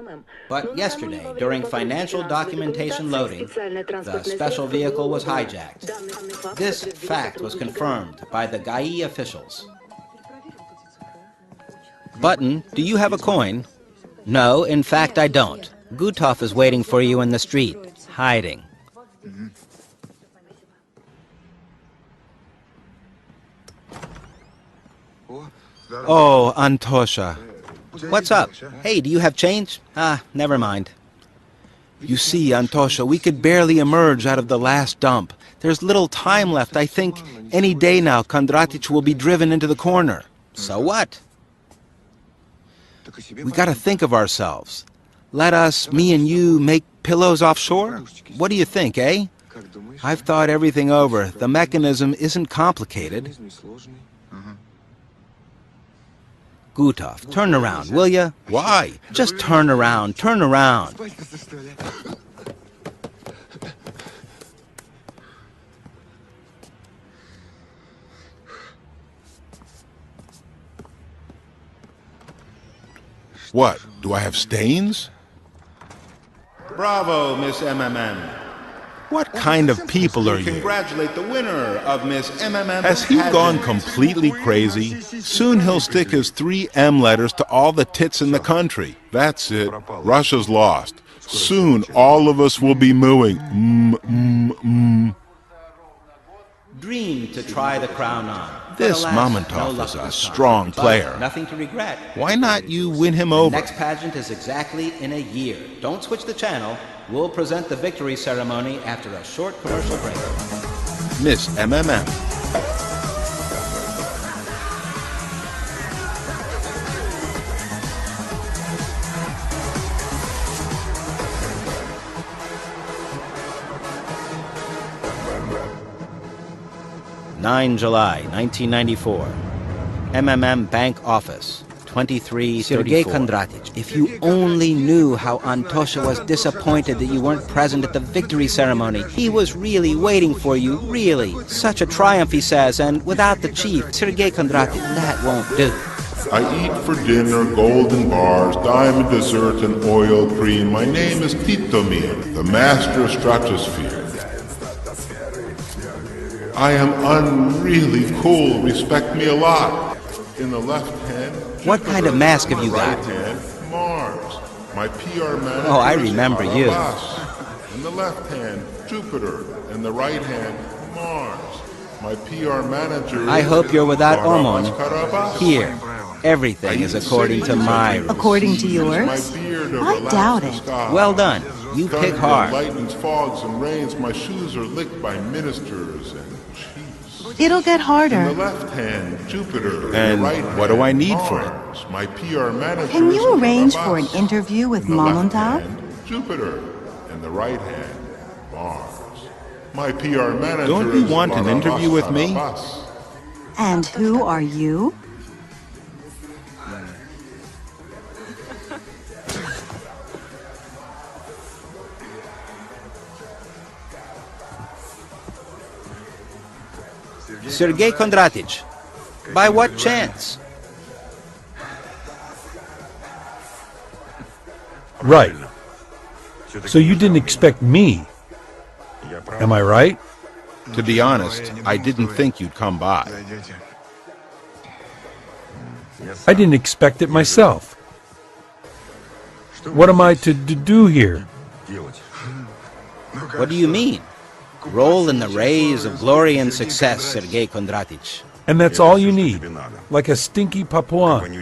Speaker 6: But yesterday, during financial documentation loading, the special vehicle was hijacked. This fact was confirmed by the GAI officials. Button, do you have a coin? No, in fact I don't. Gutov is waiting for you in the street, hiding. Oh, Antosha. What's up? Hey, do you have change? Ah, never mind. You see, Antosha, we could barely emerge out of the last dump. There's little time left. I think any day now Kondratic will be driven into the corner. So what? We gotta think of ourselves. Let us, me and you, make pillows offshore? What do you think, eh? I've thought everything over. The mechanism isn't complicated. Gutov, turn around, will ya? Why? Just turn around, turn around.
Speaker 2: What? Do I have stains?
Speaker 1: Bravo, Miss MMM.
Speaker 2: What kind of people are you?
Speaker 1: Congratulate the winner of Miss MMM.
Speaker 2: Has he gone completely crazy? Soon he'll stick his 3 M letters to all the tits in the country. That's it. Russia's lost. Soon all of us will be mooing.
Speaker 6: Dream to try the crown on.
Speaker 1: This Mamontov is a strong player.
Speaker 6: Nothing to regret.
Speaker 1: Why not you win him over?
Speaker 6: The next pageant is exactly in a year. Don't switch the channel. We'll present the victory ceremony after a short commercial break.
Speaker 1: Miss MMM.
Speaker 6: July 1994. MMM Bank Office, 2334. Sergey Kondratic, if you only knew how Antosha was disappointed that you weren't present at the victory ceremony. He was really waiting for you, really. Such a triumph, he says, and without the chief, Sergey Kondratic, that won't do.
Speaker 2: I eat for dinner golden bars, diamond dessert, and oil cream. My name is Titomir, the master of stratosphere. I am unreally cool. Respect me a lot. In the left hand,
Speaker 6: what kind of mask have you got?
Speaker 2: Right hand, Mars. My PR manager.
Speaker 6: Oh, I remember you.
Speaker 2: In the left hand, Jupiter. In the right hand, Mars. My PR manager.
Speaker 6: I hope you're without Omon. Here, everything is according to my rules.
Speaker 4: According to yours? I doubt it.
Speaker 6: Well done. You pick hard.
Speaker 2: Lightnings, fogs, and rains. My shoes are licked by ministers and chiefs.
Speaker 4: It'll get harder.
Speaker 2: In the left hand, Jupiter.
Speaker 1: And
Speaker 2: right
Speaker 1: what do I need
Speaker 2: Mars.
Speaker 1: for it?
Speaker 2: My PR manager.
Speaker 4: Can you arrange for an interview with Mamontov?
Speaker 2: Jupiter. In the right hand, Mars. My PR manager.
Speaker 1: Don't you want an interview with me?
Speaker 4: And who are you?
Speaker 6: Sergey Kondratic. By what chance?
Speaker 8: Right. So you didn't expect me. Am I right?
Speaker 1: To be honest, I didn't think you'd come by.
Speaker 8: I didn't expect it myself. What am I to do here?
Speaker 6: What do you mean? Roll in the rays of glory and success, Sergey Kondratic.
Speaker 8: And that's all you need, like a stinky Papuan.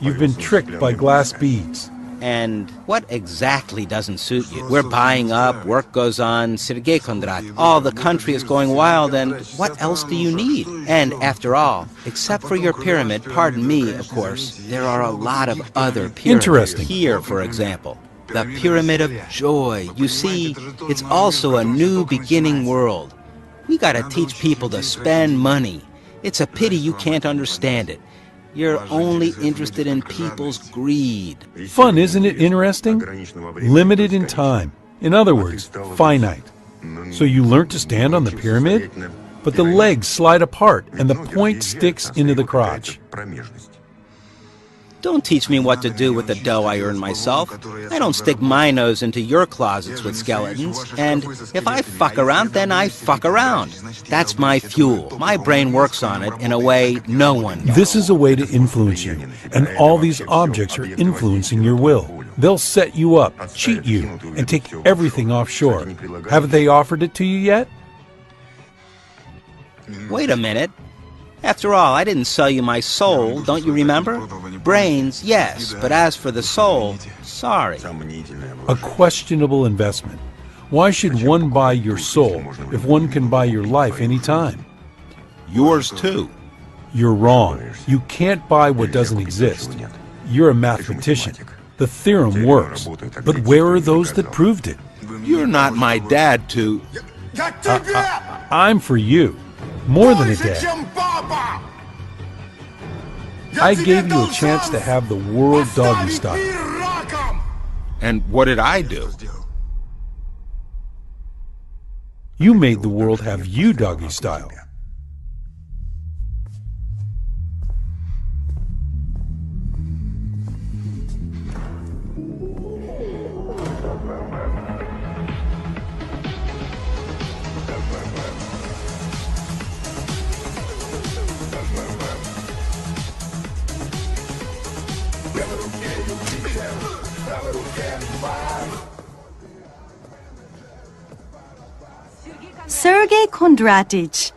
Speaker 8: You've been tricked by glass beads.
Speaker 6: And what exactly doesn't suit you? We're buying up, work goes on, Sergey Kondrat. All the country is going wild, and what else do you need? And after all, except for your pyramid, pardon me, of course, there are a lot of other pyramids.
Speaker 8: Interesting.
Speaker 6: Here, for example, the Pyramid of Joy. You see, it's also a new beginning world. We gotta teach people to spend money. It's a pity you can't understand it. You're only interested in people's greed.
Speaker 8: Fun, isn't it interesting? Limited in time. In other words, finite. So you learn to stand on the pyramid, but the legs slide apart and the point sticks into the crotch.
Speaker 6: Don't teach me what to do with the dough I earn myself. I don't stick my nose into your closets with skeletons. And if I fuck around, then I fuck around. That's my fuel. My brain works on it in a way no one does.
Speaker 8: This is a way to influence you, and all these objects are influencing your will. They'll set you up, cheat you, and take everything offshore. Haven't they offered it to you yet?
Speaker 6: Wait a minute. After all, I didn't sell you my soul, don't you remember? Brains, yes, but as for the soul, sorry.
Speaker 8: A questionable investment. Why should one buy your soul if one can buy your life any time?
Speaker 1: Yours too.
Speaker 8: You're wrong. You can't buy what doesn't exist. You're a mathematician. The theorem works. But where are those that proved it?
Speaker 1: You're not my dad to...
Speaker 8: I'm for you. More than a dad. I gave you a chance to have the world doggy style.
Speaker 1: And what did I do?
Speaker 8: You made the world have you doggy style.
Speaker 4: Sergey Kondratich.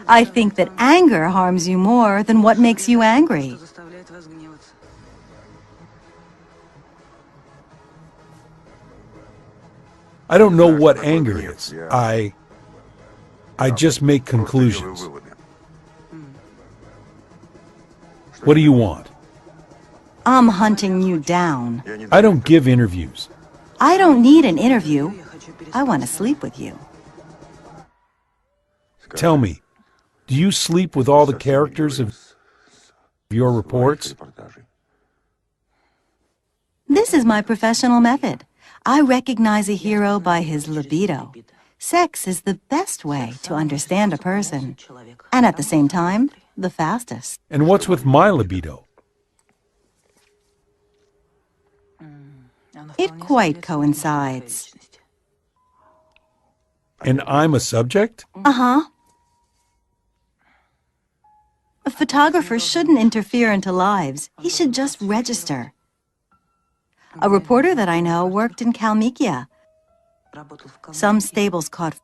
Speaker 4: I think that anger harms you more than what makes you angry.
Speaker 8: I don't know what anger is. I just make conclusions. What do you want?
Speaker 4: I'm hunting you down.
Speaker 8: I don't give interviews.
Speaker 4: I don't need an interview. I want to sleep with you.
Speaker 8: Tell me, do you sleep with all the characters of your reports?
Speaker 4: This is my professional method. I recognize a hero by his libido. Sex is the best way to understand a person, and at the same time, the fastest.
Speaker 8: And what's with my libido?
Speaker 4: It quite coincides.
Speaker 8: And I'm a subject?
Speaker 4: Uh-huh. A photographer shouldn't interfere into lives. He should just register. A reporter that I know worked in Kalmykia. Some stables caught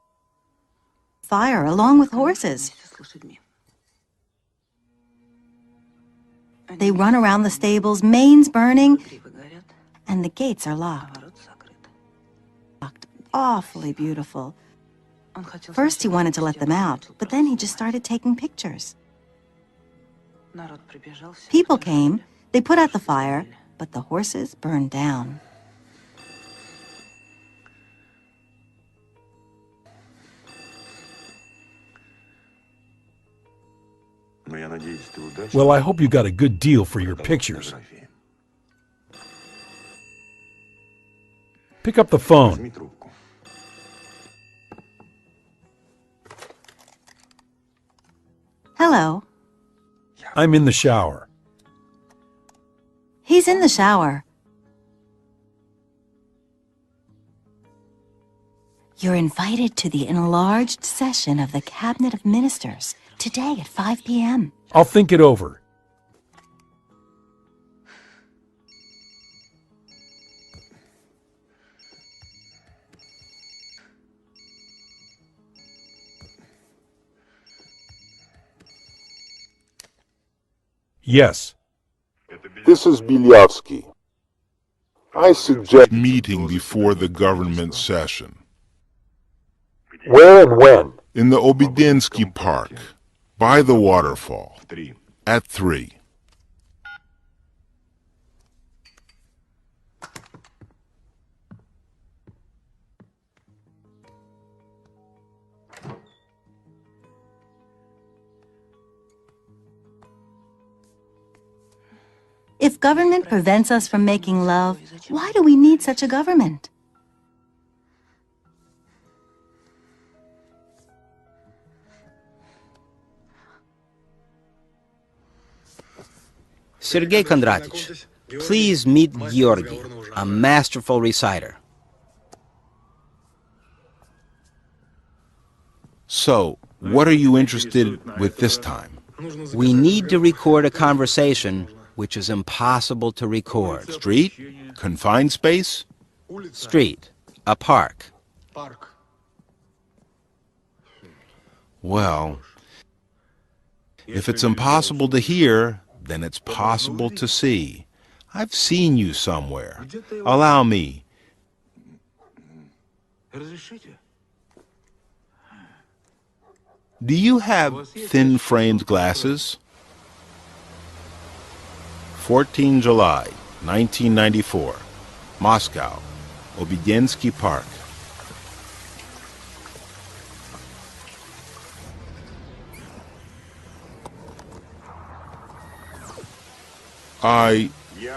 Speaker 4: fire along with horses. They run around the stables, manes burning, and the gates are locked. Awfully beautiful. First he wanted to let them out, but then he just started taking pictures. People came, they put out the fire, but the horses burned down.
Speaker 8: Well, I hope you got a good deal for your pictures. Pick up the phone.
Speaker 4: Hello.
Speaker 8: I'm in the shower.
Speaker 4: He's in the shower. You're invited to the enlarged session of the Cabinet of Ministers today at 5 p.m.
Speaker 8: I'll think it over.
Speaker 3: Yes.
Speaker 7: This is Bilyavsky. I suggest
Speaker 2: meeting before the government session.
Speaker 7: Where and when?
Speaker 2: In the Obidensky Park, by the waterfall, at 3.
Speaker 4: If government prevents us from making love, why do we need such a government?
Speaker 6: Sergey Kondratych, please meet Georgy, a masterful reciter.
Speaker 1: So, what are you interested with this time?
Speaker 6: We need to record a conversation which is impossible to record.
Speaker 1: Street? Confined space?
Speaker 6: Street. A park.
Speaker 1: Well, if it's impossible to hear, then it's possible to see. I've seen you somewhere. Allow me. Do you have thin-framed glasses? 14 July, 1994. Moscow, Obidensky Park.
Speaker 2: I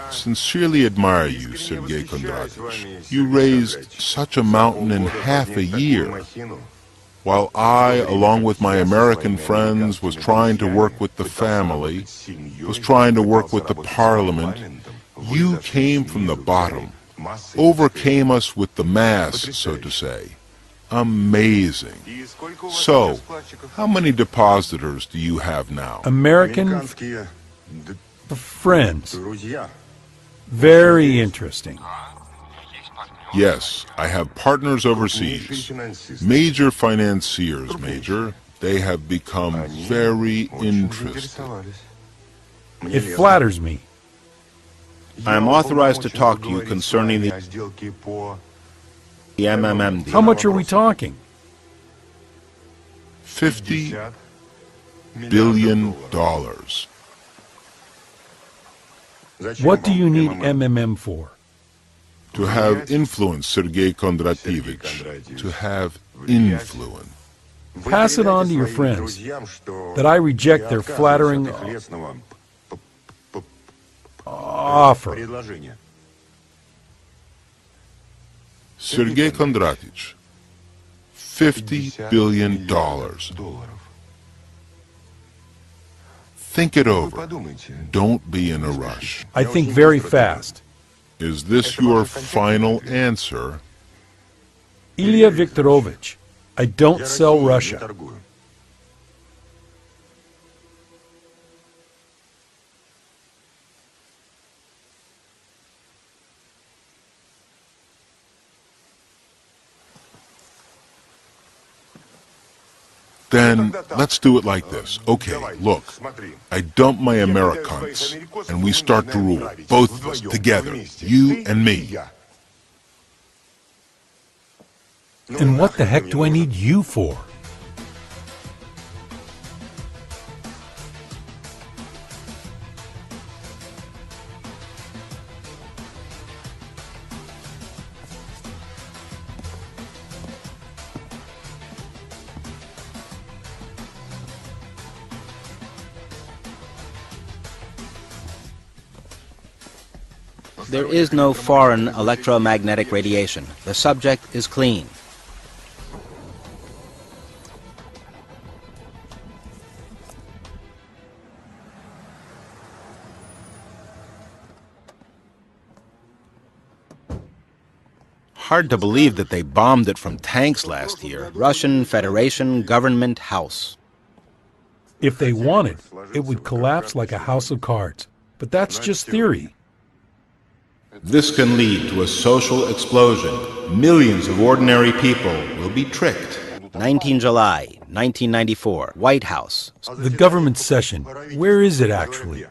Speaker 2: sincerely admire you, Sergey Kondratych. You raised such a mountain in half a year. While I, along with my American friends, was trying to work with the family, was trying to work with the parliament, you came from the bottom, overcame us with the mass, so to say. Amazing. So, how many depositors do you have now?
Speaker 3: American friends. Very interesting.
Speaker 2: Yes, I have partners overseas. Major financiers, Major. They have become very interested.
Speaker 3: It flatters me.
Speaker 1: I am authorized to talk to you concerning the MMM deal.
Speaker 3: How much are we talking?
Speaker 2: $50 billion.
Speaker 3: What do you need MMM for?
Speaker 2: To have influence, Sergey Kondratyevich. To have influence.
Speaker 3: Pass it on to your friends that I reject their flattering offer.
Speaker 2: Sergey Kondratych, $50 billion. Think it over. Don't be in a rush.
Speaker 3: I think very fast.
Speaker 2: Is this your final answer?
Speaker 3: Ilya Viktorovich, I don't sell Russia.
Speaker 2: Then let's do it like this. Okay, look, I dump my Americans, and we start to rule, both of us, together, you and me.
Speaker 3: And what the heck do I need you for?
Speaker 6: There is no foreign electromagnetic radiation. The subject is clean.
Speaker 1: Hard to believe that they bombed it from tanks last year.
Speaker 6: Russian Federation Government House.
Speaker 3: If they wanted, it would collapse like a house of cards. But that's just theory.
Speaker 1: This can lead to a social explosion. Millions of ordinary people will be tricked.
Speaker 6: 19 July, 1994, White House.
Speaker 3: The government session, where is it actually?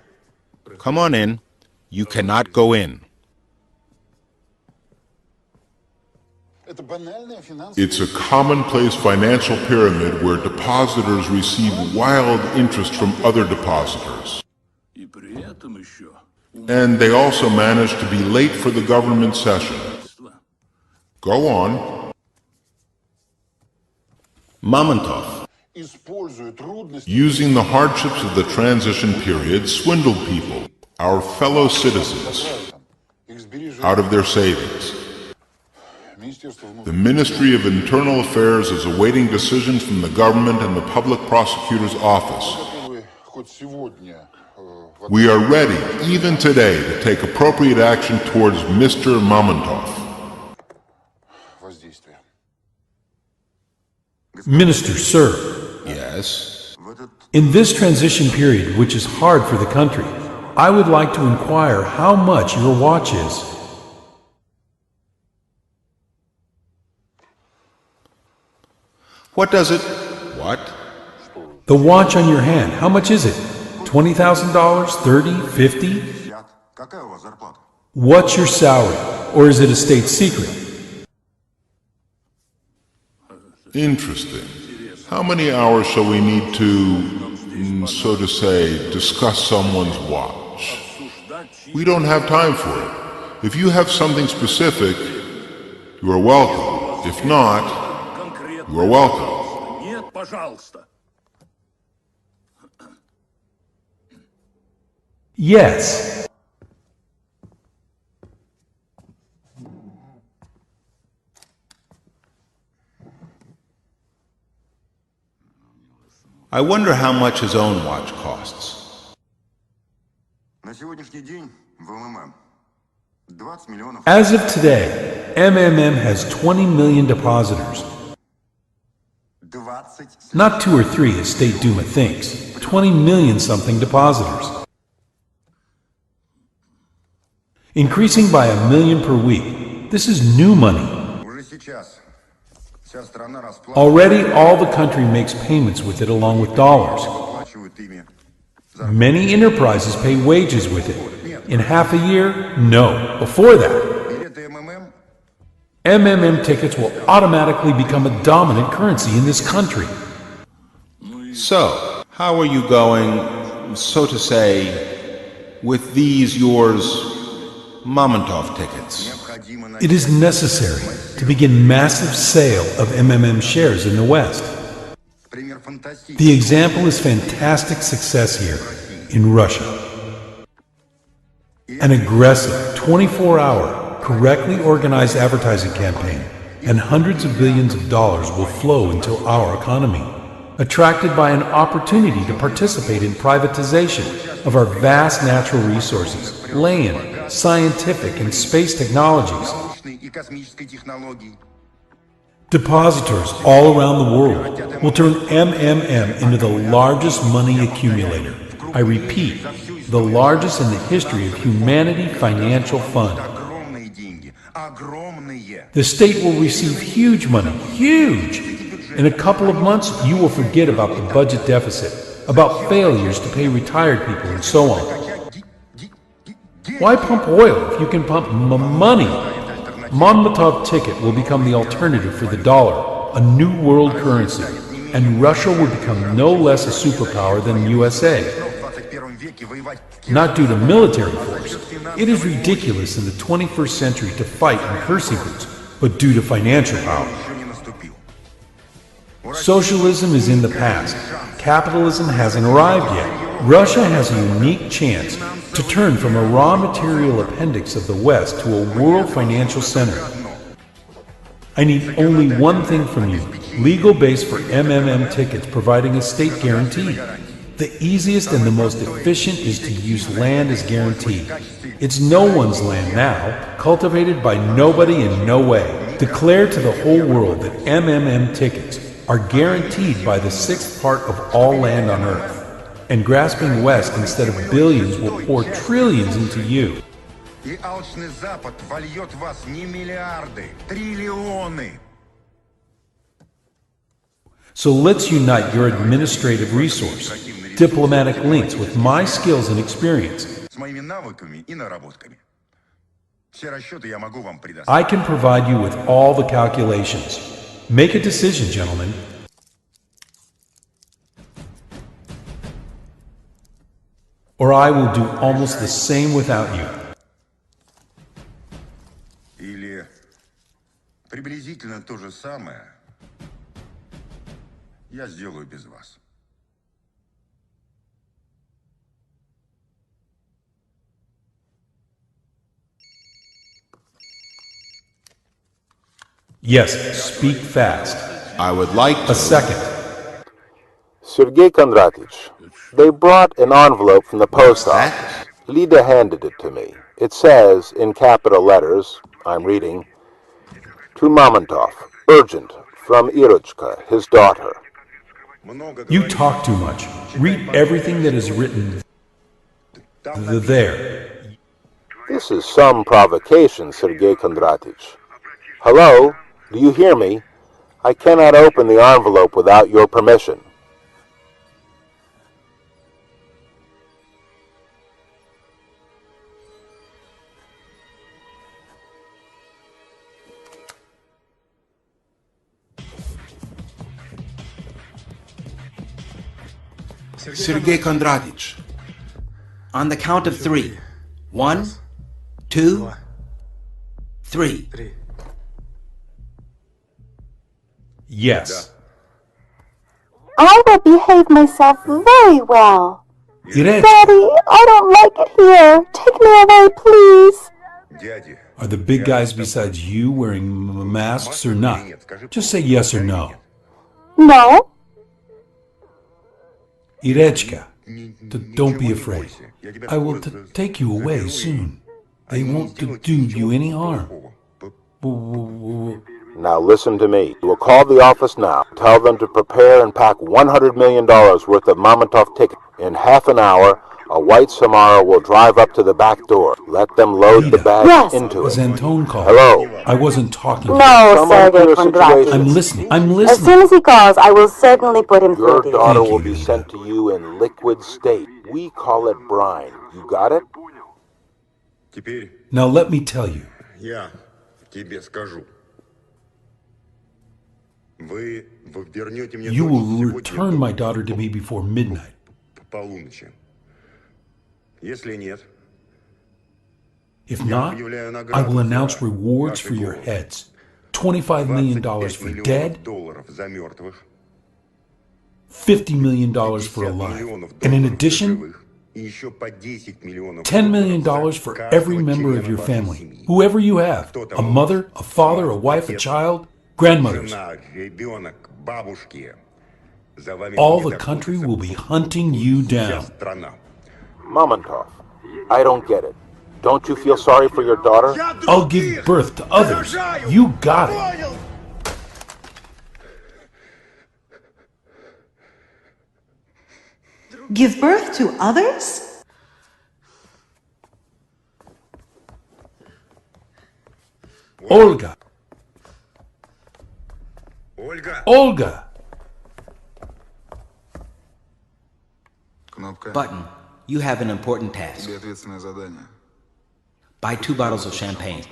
Speaker 1: Come on in. You cannot go in.
Speaker 2: It's a commonplace financial pyramid where depositors receive wild interest from other depositors. And they also manage to be late for the government session. Go on.
Speaker 1: Mamontov,
Speaker 2: Using the hardships of the transition period, swindled people, our fellow citizens, out of their savings. The Ministry of Internal Affairs is awaiting decisions from the government and the public prosecutor's office. We are ready, even today, to take appropriate action towards Mr. Mamontov.
Speaker 8: Minister, sir.
Speaker 1: yes?
Speaker 8: In this transition period, which is hard for the country, I would like to inquire how much your watch is.
Speaker 1: What does it? What?
Speaker 8: The watch on your hand, how much is it? $20,000? $30,000? $50,000? What's your salary? Or is it a state secret?
Speaker 2: Interesting. How many hours shall we need to, so to say, discuss someone's watch? We don't have time for it. If you have something specific, you are welcome. If not, you are welcome.
Speaker 8: Yes.
Speaker 1: I wonder how much his own watch costs.
Speaker 8: As of today, MMM has 20 million depositors. Not 2 or 3 as State Duma thinks. 20 million something depositors. Increasing by 1 million per week. This is new money. Already all the country makes payments with it along with dollars. Many enterprises pay wages with it. In half a year? No. Before that. MMM tickets will automatically become a dominant currency in this country.
Speaker 1: So, how are you going, so to say, with these yours Mamontov tickets?
Speaker 8: It is necessary to begin massive sale of MMM shares in the West. The example is fantastic success here in Russia. An aggressive 24-hour, correctly organized advertising campaign and hundreds of billions of dollars will flow into our economy, attracted by an opportunity to participate in privatization of our vast natural resources, land, scientific and space technologies. Depositors all around the world will turn MMM into the largest money accumulator. I repeat, the largest in the history of humanity financial fund. The state will receive huge money, huge! In a couple of months, you will forget about the budget deficit, about failures to pay retired people and so on. Why pump oil if you can pump money? Mamontov ticket will become the alternative for the dollar, a new world currency, and Russia will become no less a superpower than the USA. Not due to military force. It is ridiculous in the 21st century to fight in kersey boots, but due to financial power. Socialism is in the past. Capitalism hasn't arrived yet. Russia has a unique chance to turn from a raw material appendix of the West to a world financial center. I need only one thing from you, legal base for MMM tickets providing a state guarantee. The easiest and the most efficient is to use land as guarantee. It's no one's land now, cultivated by nobody in no way. Declare to the whole world that MMM tickets are guaranteed by the 6th part of all land on earth. And grasping West instead of billions will pour trillions into you. So let's unite your administrative resource, diplomatic links with my skills and experience,
Speaker 3: I can provide you with all the calculations. Make a decision, gentlemen. Or I will do almost the same without you.
Speaker 13: Или приблизительно то же самое я сделаю без вас.
Speaker 3: Yes, speak fast.
Speaker 1: I would like to...
Speaker 3: A second.
Speaker 10: Sergey Kondratich, they brought an envelope from the post office. Lida handed it to me. It says, in capital letters, I'm reading, to Mamontov, urgent, from Irochka, his daughter.
Speaker 3: You talk too much. Read everything that is written there.
Speaker 10: This is some provocation, Sergey Kondratich. Hello? Do you hear me? I cannot open the envelope without your permission.
Speaker 1: Sergey Kondratich.
Speaker 6: On the count of 3. 1, 2, 3.
Speaker 3: Yes.
Speaker 9: I will behave myself very well.
Speaker 3: Daddy,
Speaker 9: I don't like it here. Take me away, please.
Speaker 3: Are the big guys besides you wearing masks or not? Just say yes or no.
Speaker 9: No.
Speaker 3: Irechka, don't be afraid. I will take you away soon. They won't do you any harm.
Speaker 10: Now listen to me. You will call the office now. Tell them to prepare and pack $100 million worth of Mamontov tickets. In half an hour, a white Samara will drive up to the back door. Let them load the bag into it.
Speaker 3: Antone called.
Speaker 10: Hello.
Speaker 3: I wasn't talking.
Speaker 9: No, Sergey Kondratich.
Speaker 3: I'm listening.
Speaker 9: As soon as he calls, I will certainly put him
Speaker 10: Your
Speaker 9: through.
Speaker 10: daughter will be sent to you in liquid state. We call it brine. You got it?
Speaker 3: Now let me tell you.
Speaker 13: Я тебе скажу.
Speaker 3: You will return my daughter to me before midnight. If not, I will announce rewards for your heads. $25 million for dead, $50 million for alive. And in addition, $10 million for every member of your family. Whoever you have, a mother, a father, a wife, a child, grandmothers. All the country will be hunting you down.
Speaker 10: Mamontov, I don't get it. Don't you feel sorry for your daughter?
Speaker 3: I'll give birth to others. You got it.
Speaker 12: Give birth to others?
Speaker 3: Olga. Olga.
Speaker 6: Button, you have an important task. Buy 2 bottles of champagne.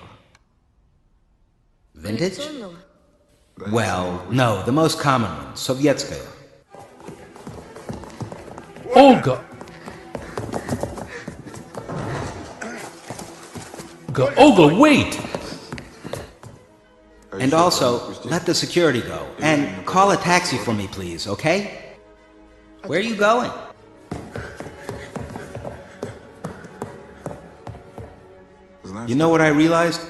Speaker 6: Vintage? Well, no, the most common one, Sovietskaya.
Speaker 3: Olga. Olga, wait!
Speaker 6: And also, let the security go. And call a taxi for me, please, okay? Where are you going? You know what I realized?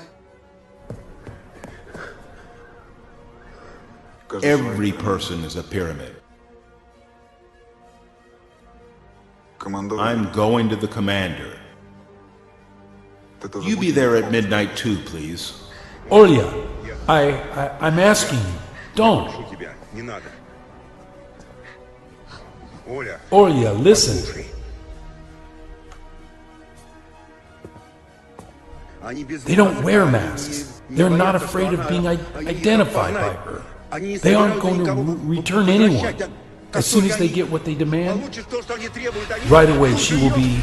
Speaker 1: Every person is a pyramid. I'm going to the commander. You be there at midnight too, please.
Speaker 3: Olya, I'm asking you, don't. Olya, listen. They don't wear masks. They're not afraid of being identified by her. They aren't going to return anyone. As soon as they get what they demand, right away she will be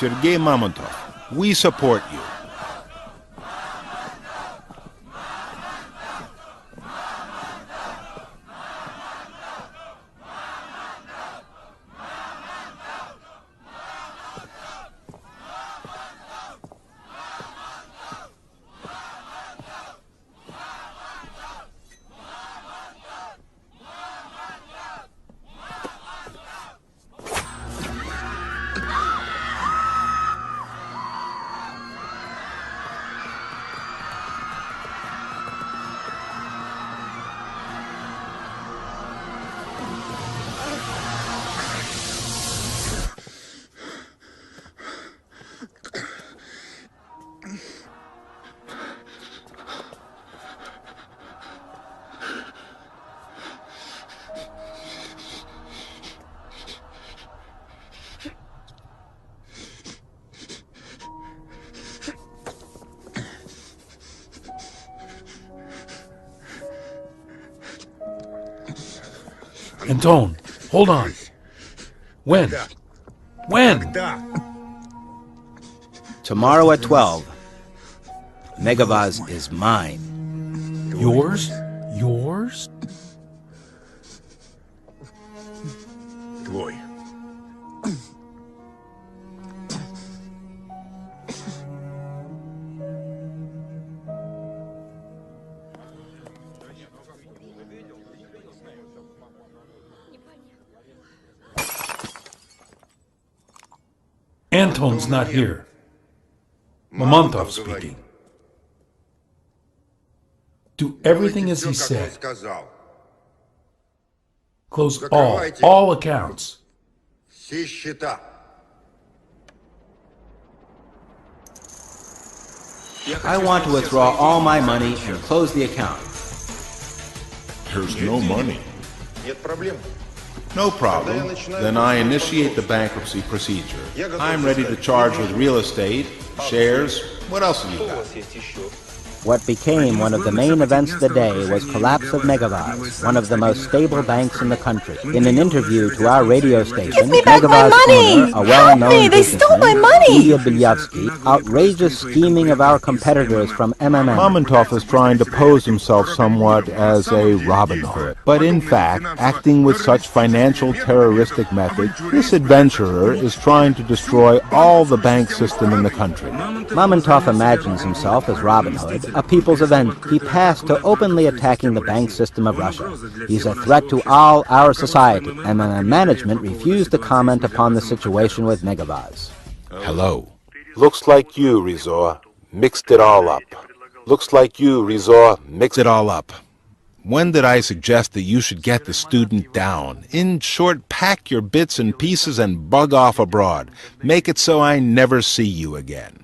Speaker 1: Sergey Mavrodi, we support you.
Speaker 8: Anton, hold on. When? When?
Speaker 6: Tomorrow at 12. Megavaz is mine.
Speaker 8: Yours? Yours?
Speaker 13: Твой.
Speaker 8: Anton's not here. Mamontov speaking. Do everything as he said. Close all accounts.
Speaker 13: Все счета.
Speaker 6: I want to withdraw all my money and close the account.
Speaker 2: There's no money.
Speaker 13: Нет проблем.
Speaker 1: No problem. Then I initiate the bankruptcy procedure. I'm ready to charge with real estate, shares. What else have you got?
Speaker 6: What became one of the main events of the day was collapse of Megavaz, one of the most stable banks in the country. In an interview to our radio station, Megavaz owner, a well-known businessman, Ilya Bilyavsky, outrageous scheming of our competitors from MMM.
Speaker 1: Mamontov is trying to pose himself somewhat as a Robin Hood, but in fact, acting with such financial terroristic methods, this adventurer is trying to destroy all the bank system in the country.
Speaker 6: Mamontov imagines himself as Robin Hood, a people's event. He passed to openly attacking the bank system of Russia. He's a threat to all our society, and management refused to comment upon the situation with Megavaz.
Speaker 1: Hello.
Speaker 10: Looks like you, Rizor, mixed it all up. Looks like you, Rizor, mixed
Speaker 1: it all up. When did I suggest that you should get the student down? In short, pack your bits and pieces and bug off abroad. Make it so I never see you again.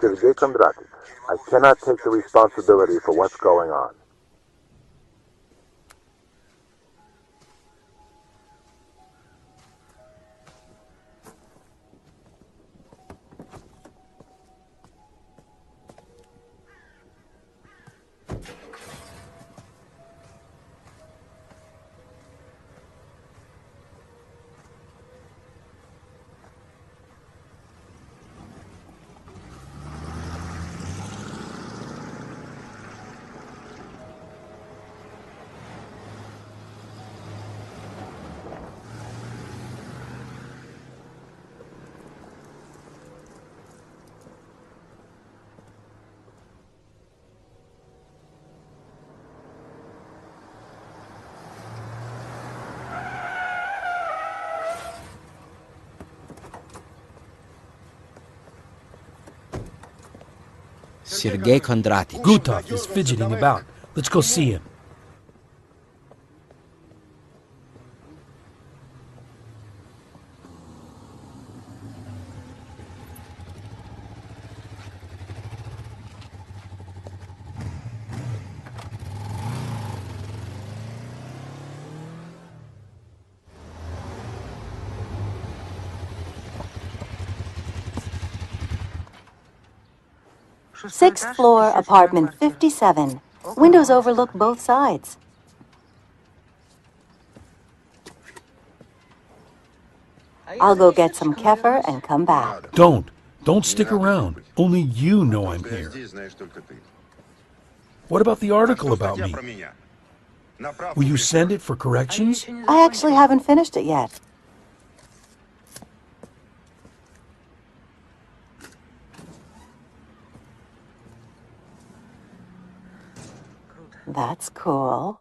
Speaker 10: Sergey Kondratich, I cannot take the responsibility for what's going on.
Speaker 6: Sergey Kondraty.
Speaker 8: Gutov is fidgeting about. Let's go see him.
Speaker 4: Sixth floor, apartment 57. Windows overlook both sides. I'll go get some kefir and come back.
Speaker 8: Don't stick around. Only you know I'm here. What about the article about me? Will you send it for corrections?
Speaker 4: I actually haven't finished it yet. That's cool.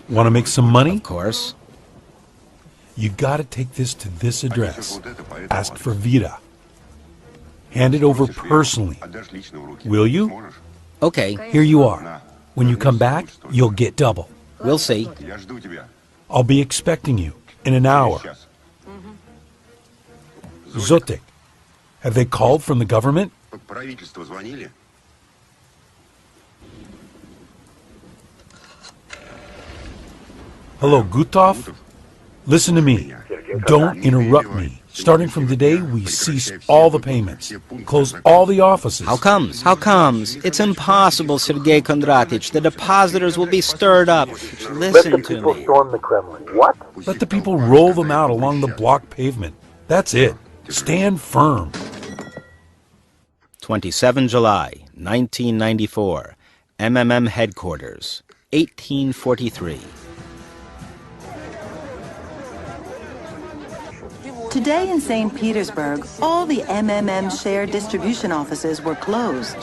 Speaker 8: Want to make some money?
Speaker 6: Of course.
Speaker 8: You gotta take this to this address. Ask for Vida. Hand it over personally. Will you?
Speaker 6: Okay.
Speaker 8: Here you are. When you come back, you'll get double.
Speaker 6: We'll see.
Speaker 8: I'll be expecting you in an hour. Zotik, have they called from the government? Hello, Gutov? Listen to me. Don't interrupt me. Starting from today, we cease all the payments. Close all the offices.
Speaker 6: How comes? How comes? It's impossible, Sergey Kondraty. The depositors will be stirred up. Listen to me.
Speaker 7: Storm the Kremlin. What?
Speaker 8: Let the people roll them out along the block pavement. That's it. Stand firm.
Speaker 6: 27 July, 1994. MMM Headquarters, 1843.
Speaker 12: Today in St. Petersburg, all the MMM share distribution offices were closed.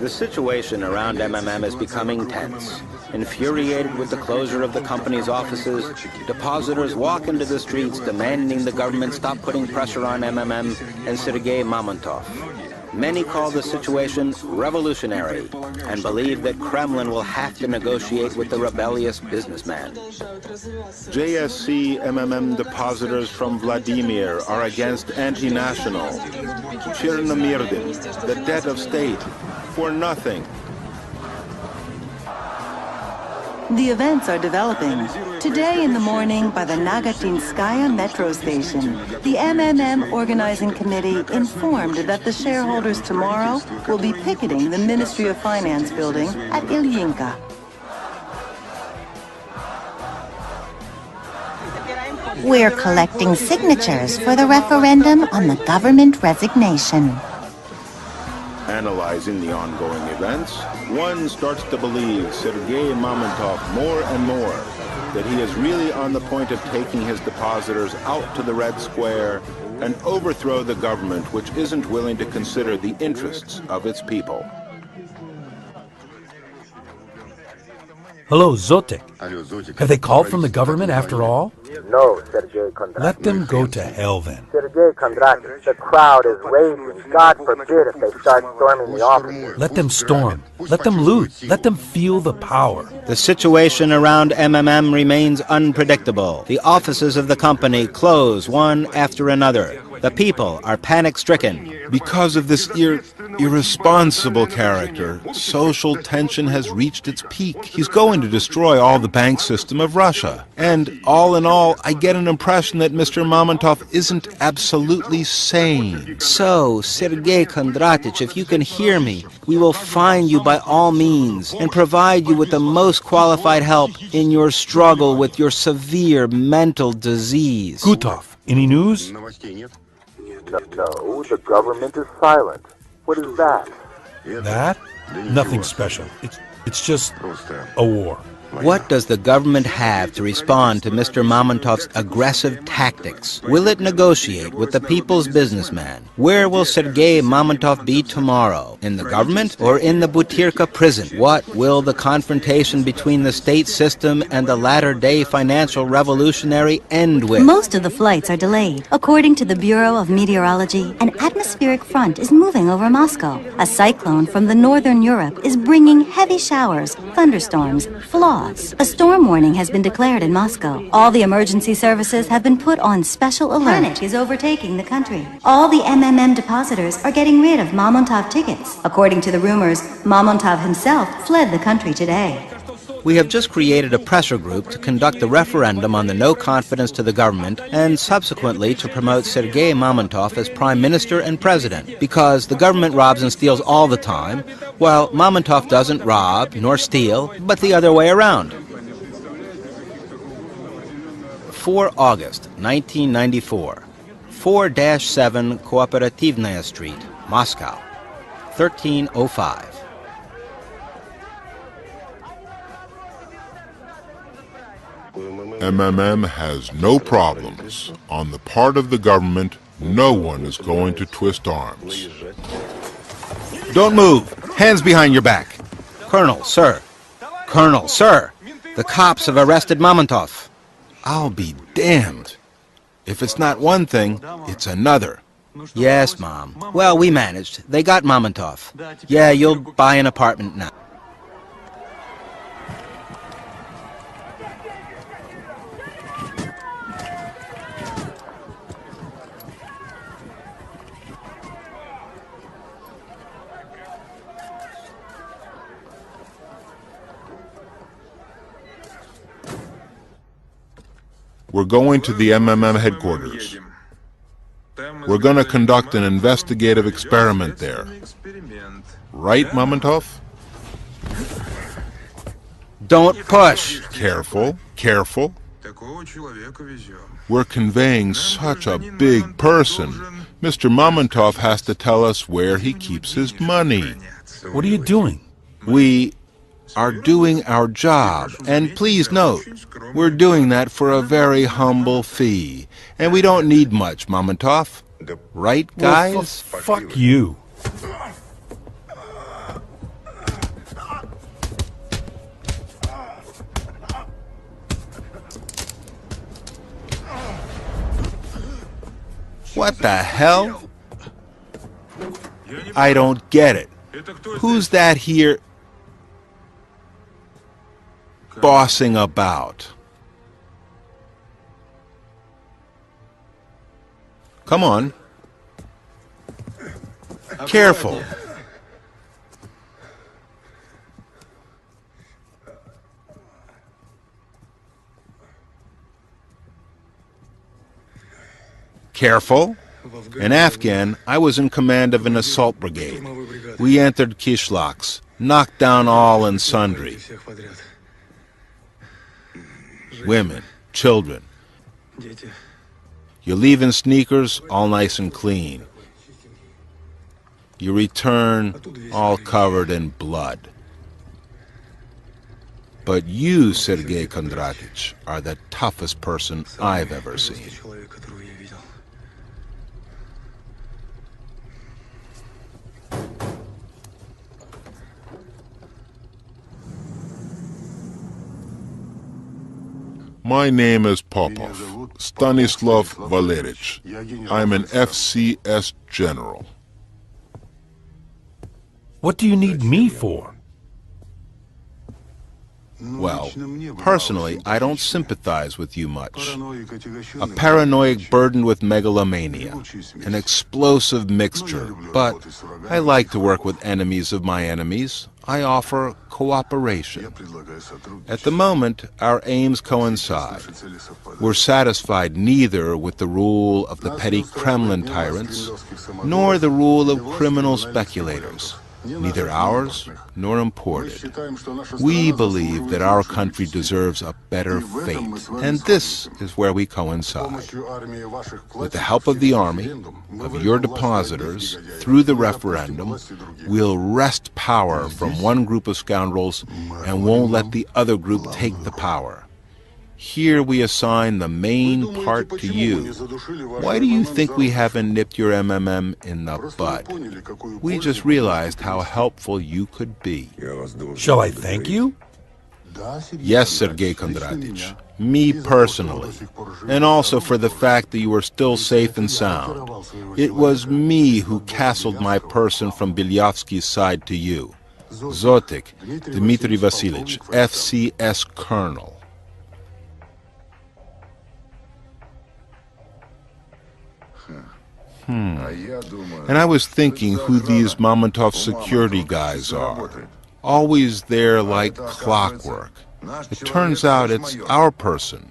Speaker 6: The situation around MMM is becoming tense. Infuriated with the closure of the company's offices, depositors walk into the streets demanding the government stop putting pressure on MMM and Sergey Mavrodi. Many call the situation revolutionary and believe that Kremlin will have to negotiate with the rebellious businessman.
Speaker 1: JSC MMM depositors from Vladimir are against anti-national. Chernomirdin, the debt of state, for nothing.
Speaker 12: The events are developing. Today in the morning by the Nagatinskaya metro station, the MMM organizing committee informed that the shareholders tomorrow will be picketing the Ministry of Finance building at Ilyinka.
Speaker 4: We're collecting signatures for the referendum on the government resignation.
Speaker 1: Analyzing the ongoing events, one starts to believe Sergey Mamontov more and more, that he is really on the point of taking his depositors out to the Red Square and overthrow the government which isn't willing to consider the interests of its people.
Speaker 8: Hello, Zotek. Have they called from the government after all?
Speaker 7: No, Sergey Kondrativ.
Speaker 8: Let them go to hell then.
Speaker 7: Sergey Kondrativ, the crowd is raging. God forbid if they start storming the offices.
Speaker 8: Let them storm. Let them loot. Let them feel the power.
Speaker 6: The situation around MMM remains unpredictable. The offices of the company close one after another. The people are panic-stricken.
Speaker 1: Because of this irresponsible character, social tension has reached its peak. He's going to destroy all the bank system of Russia. And all in all, I get an impression that Mr. Mamontov isn't absolutely sane.
Speaker 6: So, Sergey Kondrativ, if you can hear me, we will find you by all means and provide you with the most qualified help in your struggle with your severe mental disease.
Speaker 8: Gutov, any news?
Speaker 7: No, the government is silent. What is that?
Speaker 8: That? Nothing special. It's just a war.
Speaker 6: What does the government have to respond to Mr. Mamontov's aggressive tactics? Will it negotiate with the people's businessman? Where will Sergey Mamontov be tomorrow? In the government or in the Butyrka prison? What will the confrontation between the state system and the latter-day financial revolutionary end with?
Speaker 4: Most of the flights are delayed. According to the Bureau of Meteorology, an atmospheric front is moving over Moscow. A cyclone from the northern Europe is bringing heavy showers, thunderstorms, flaws. A storm warning has been declared in Moscow. All the emergency services have been put on special alert. Panic is overtaking the country. All the MMM depositors are getting rid of Mamontov tickets. According to the rumors, Mamontov himself fled the country today.
Speaker 6: We have just created a pressure group to conduct the referendum on the no confidence to the government and subsequently to promote Sergey Mamontov as Prime Minister and President, because the government robs and steals all the time, while Mamontov doesn't rob nor steal, but the other way around. 4 August 1994, 4-7 Cooperativnaya Street, Moscow, 1305.
Speaker 2: MMM has no problems. On the part of the government, no one is going to twist arms.
Speaker 6: Don't move! Hands behind your back! Colonel, sir! Colonel, sir! The cops have arrested Mamontov.
Speaker 1: I'll be damned. If it's not one thing, it's another.
Speaker 6: Yes, Mom. Well, we managed. They got Mamontov. Yeah, you'll buy an apartment now.
Speaker 2: We're going to the MMM headquarters. We're going to conduct an investigative experiment there. Right, Mamontov?
Speaker 6: Don't push!
Speaker 2: Careful, careful. We're conveying such a big person. Mr. Mamontov has to tell us where he keeps his money.
Speaker 8: What are you doing?
Speaker 1: We are doing our job, and please note, we're doing that for a very humble fee, and we don't need much, Mamontov. Right, guys?
Speaker 8: Well, fuck you.
Speaker 1: What the hell? I don't get it. Who's that here bossing about? Come on. Careful. Careful. In Afghan, I was in command of an assault brigade. We entered Kishlaks, knocked down all and sundry. Women, children. You leave in sneakers, all nice and clean. You return, all covered in blood. But you, Sergey Kondratich, are the toughest person I've ever seen.
Speaker 2: My name is Popov, Stanislav Valerich. I'm an FCS general.
Speaker 8: What do you need me for?
Speaker 1: Well, personally, I don't sympathize with you much. A paranoiac burdened with megalomania, an explosive mixture, but I like to work with enemies of my enemies. I offer cooperation. At the moment, our aims coincide. We're satisfied neither with the rule of the petty Kremlin tyrants, nor the rule of criminal speculators. Neither ours nor imported. We believe that our country deserves a better fate, and this is where we coincide. With the help of the army, of your depositors, through the referendum, we'll wrest power from one group of scoundrels and won't let the other group take the power. Here we assign the main part to you. Why do you think we haven't nipped your MMM in the bud? We just realized how helpful you could be.
Speaker 8: Shall I thank you?
Speaker 1: Yes, Sergey Kondratich. Me personally. And also for the fact that you were still safe and sound. It was me who castled my person from Bilyavsky's side to you. Zotik, Dmitry Vasilyevich, FCS Colonel. And I was thinking who these Mamontov security guys are. Always there like clockwork. It turns out it's our person.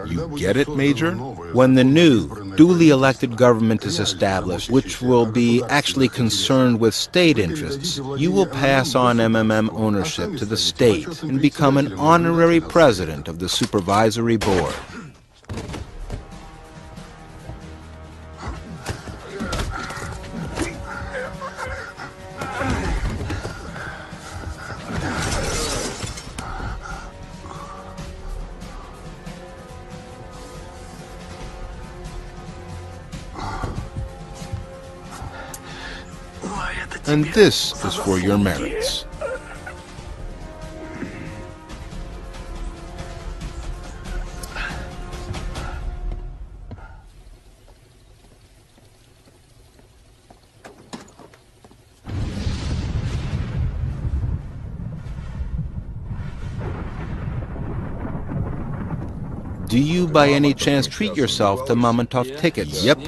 Speaker 1: You get it, Major?
Speaker 6: When the new, duly elected government is established, which will be actually concerned with state interests, you will pass on MMM ownership to the state and become an honorary president of the supervisory board.
Speaker 1: And this is for your merits. Do you by any chance treat yourself to Mamontov tickets?
Speaker 6: Yep.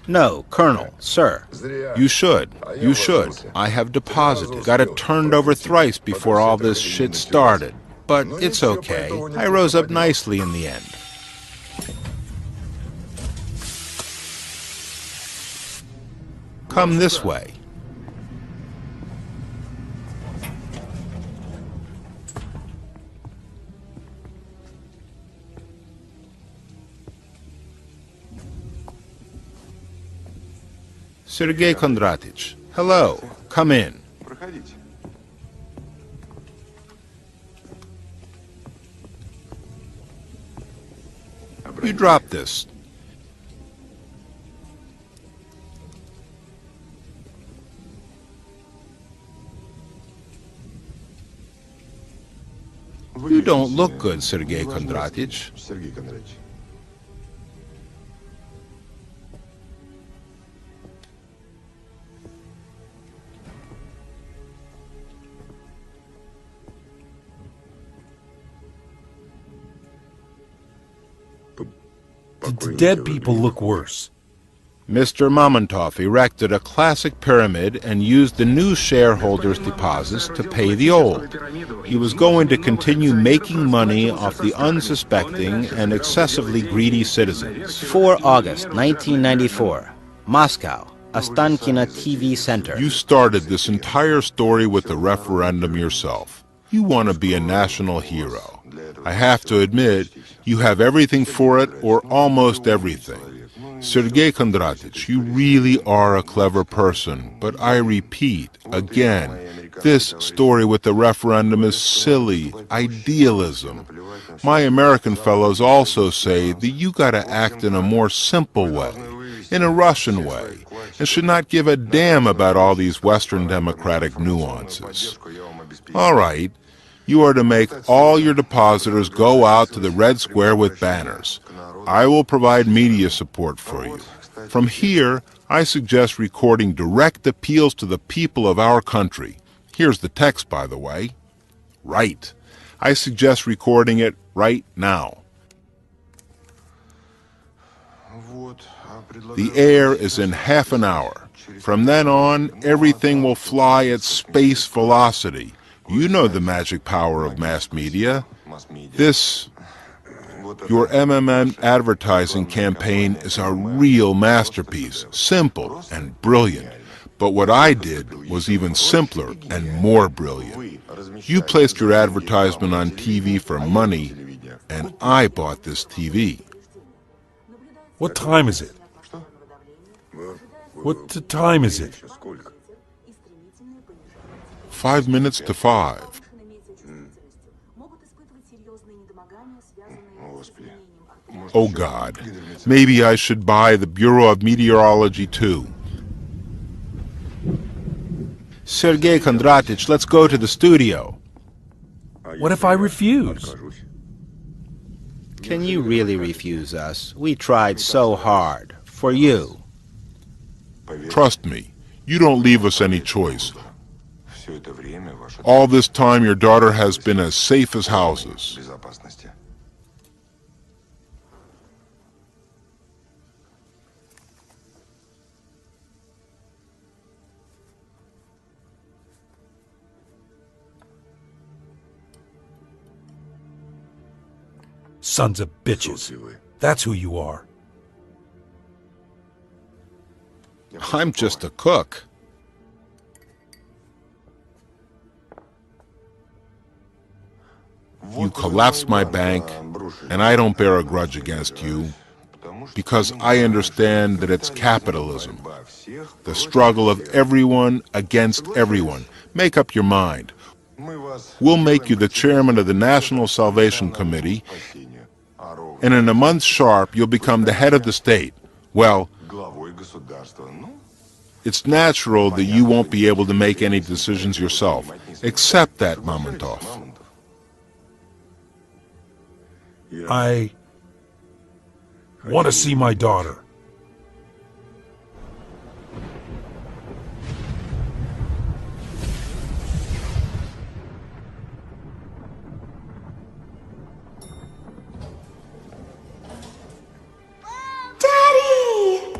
Speaker 6: No, Colonel, sir.
Speaker 1: You should. You should. I have deposited. Got it turned over thrice before all this shit started. But it's okay. I rose up nicely in the end. Come this way. Sergey Kondratich, hello. Come in. You drop this. You don't look good, Sergey Kondratich.
Speaker 8: The dead people look worse.
Speaker 1: Mr. Mamontov erected a classic pyramid and used the new shareholders' deposits to pay the old. He was going to continue making money off the unsuspecting and excessively greedy citizens.
Speaker 6: 4 August 1994, Moscow, Ostankino TV Center.
Speaker 2: You started this entire story with the referendum yourself. You want to be a national hero. I have to admit, You have everything for it, or almost everything. Sergey Kondratich, you really are a clever person, but I repeat, again, this story with the referendum is silly, idealism. My American fellows also say that you gotta act in a more simple way, in a Russian way, and should not give a damn about all these Western democratic nuances. All right, you are to make all your depositors go out to the Red Square with banners. I will provide media support for you. From here, I suggest recording direct appeals to the people of our country. Here's the text, by the way. Right. I suggest recording it right now. The air is in half an hour. From then on, everything will fly at space velocity. You know the magic power of mass media. Your MMM advertising campaign is a real masterpiece, simple and brilliant. But what I did was even simpler and more brilliant. You placed your advertisement on TV for money, and I bought this TV.
Speaker 3: What time is it? What time is it?
Speaker 2: 5 minutes to 5. Oh God, maybe I should buy the Bureau of Meteorology too.
Speaker 1: Sergey Kondratich, let's go to the studio.
Speaker 8: What if I refuse?
Speaker 6: Can you really refuse us? We tried so hard. For you.
Speaker 2: Trust me, you don't leave us any choice. All this time your daughter has been as safe as houses.
Speaker 3: Sons of bitches. That's who you are.
Speaker 1: I'm just a cook.
Speaker 2: You collapsed my bank, and I don't bear a grudge against you, because I understand that it's capitalism, the struggle of everyone against everyone. Make up your mind. We'll make you the chairman of the National Salvation Committee, and in a month sharp you'll become the head of the state. Well, it's natural that you won't be able to make any decisions yourself. Accept that, Mamontov.
Speaker 3: I want to see my daughter.
Speaker 4: Daddy!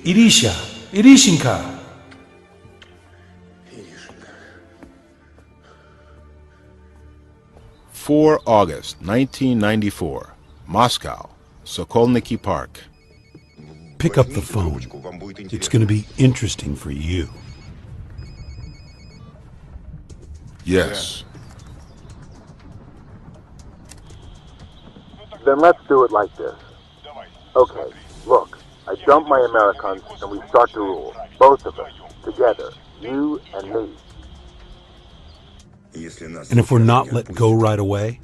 Speaker 8: Irisha, Irishinka.
Speaker 1: 4 August 1994, Moscow, Sokolniki Park.
Speaker 3: Pick up the phone. It's going to be interesting for you.
Speaker 2: Yes.
Speaker 10: Then let's do it like this. Okay, look, I dump my Americans and we start to rule. Both of us, together, you and me.
Speaker 3: And if we're not let go right away,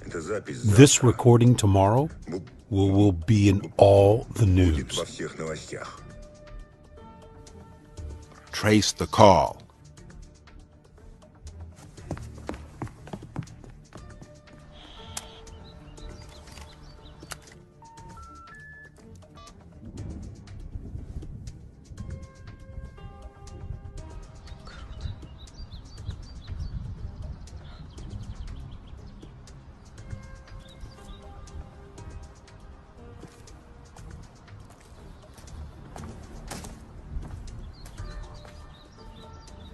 Speaker 3: this recording tomorrow will be in all the news.
Speaker 1: Trace the call.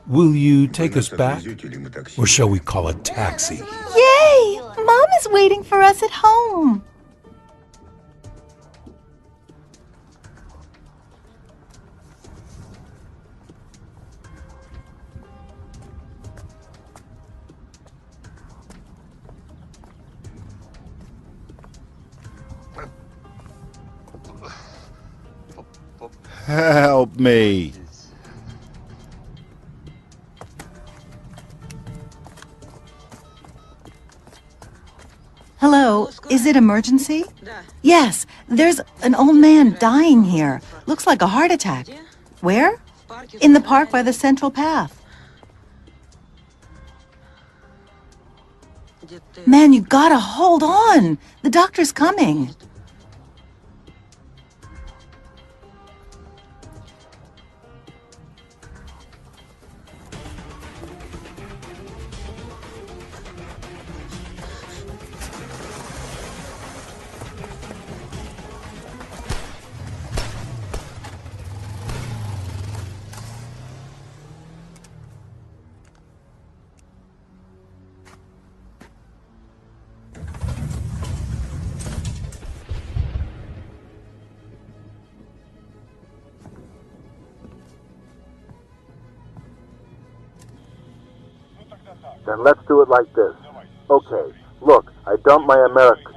Speaker 3: Will you take us back? Or shall we call a taxi?
Speaker 4: Yay! Mom is waiting for us at home.
Speaker 1: Help me.
Speaker 4: Hello, is it emergency? Yes, there's an old man dying here. Looks like a heart attack. Where? In the park by the central path. Man, you gotta hold on. The doctor's coming.
Speaker 10: Then let's do it like this. Okay, look, I dumped my American.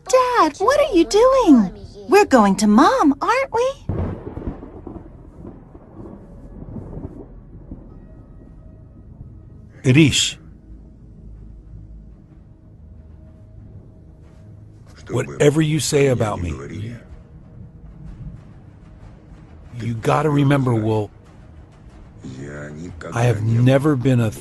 Speaker 4: Dad, what are you doing? We're going to Mom, aren't we?
Speaker 3: Irish, whatever you say about me, you gotta remember, I have never been a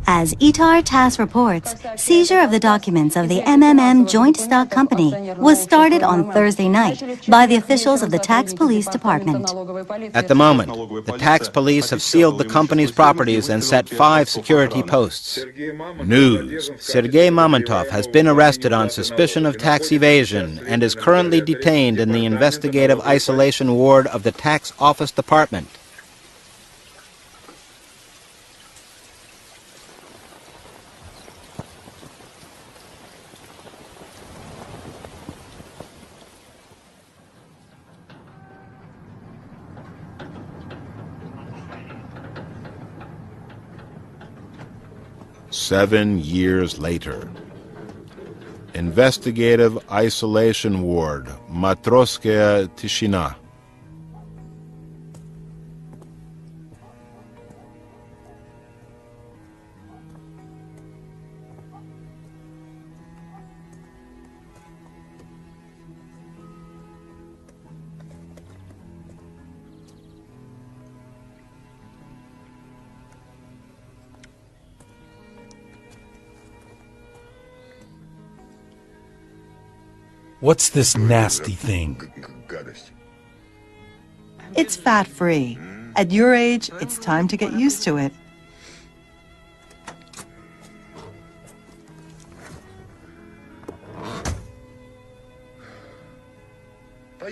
Speaker 4: As Itar TASS reports, seizure of the documents of the MMM Joint Stock Company was started on Thursday night by the officials of the Tax Police Department.
Speaker 6: At the moment, the tax police have sealed the company's properties and set 5 security posts. News: Sergey Mavrodi has been arrested on suspicion of tax evasion and is currently detained in the investigative isolation ward of the Tax Office Department.
Speaker 1: Seven years later. Investigative Isolation Ward, Matroskaya Tishina.
Speaker 3: What's this nasty thing?
Speaker 12: It's fat-free. At your age, it's time to get used to it.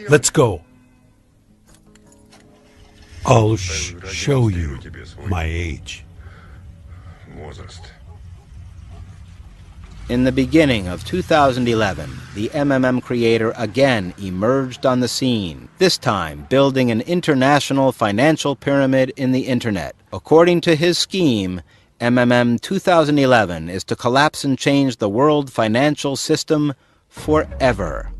Speaker 3: Let's go. I'll show you my age.
Speaker 6: In the beginning of 2011, the MMM creator again emerged on the scene, this time building an international financial pyramid in the Internet. According to his scheme, MMM 2011 is to collapse and change the world financial system forever.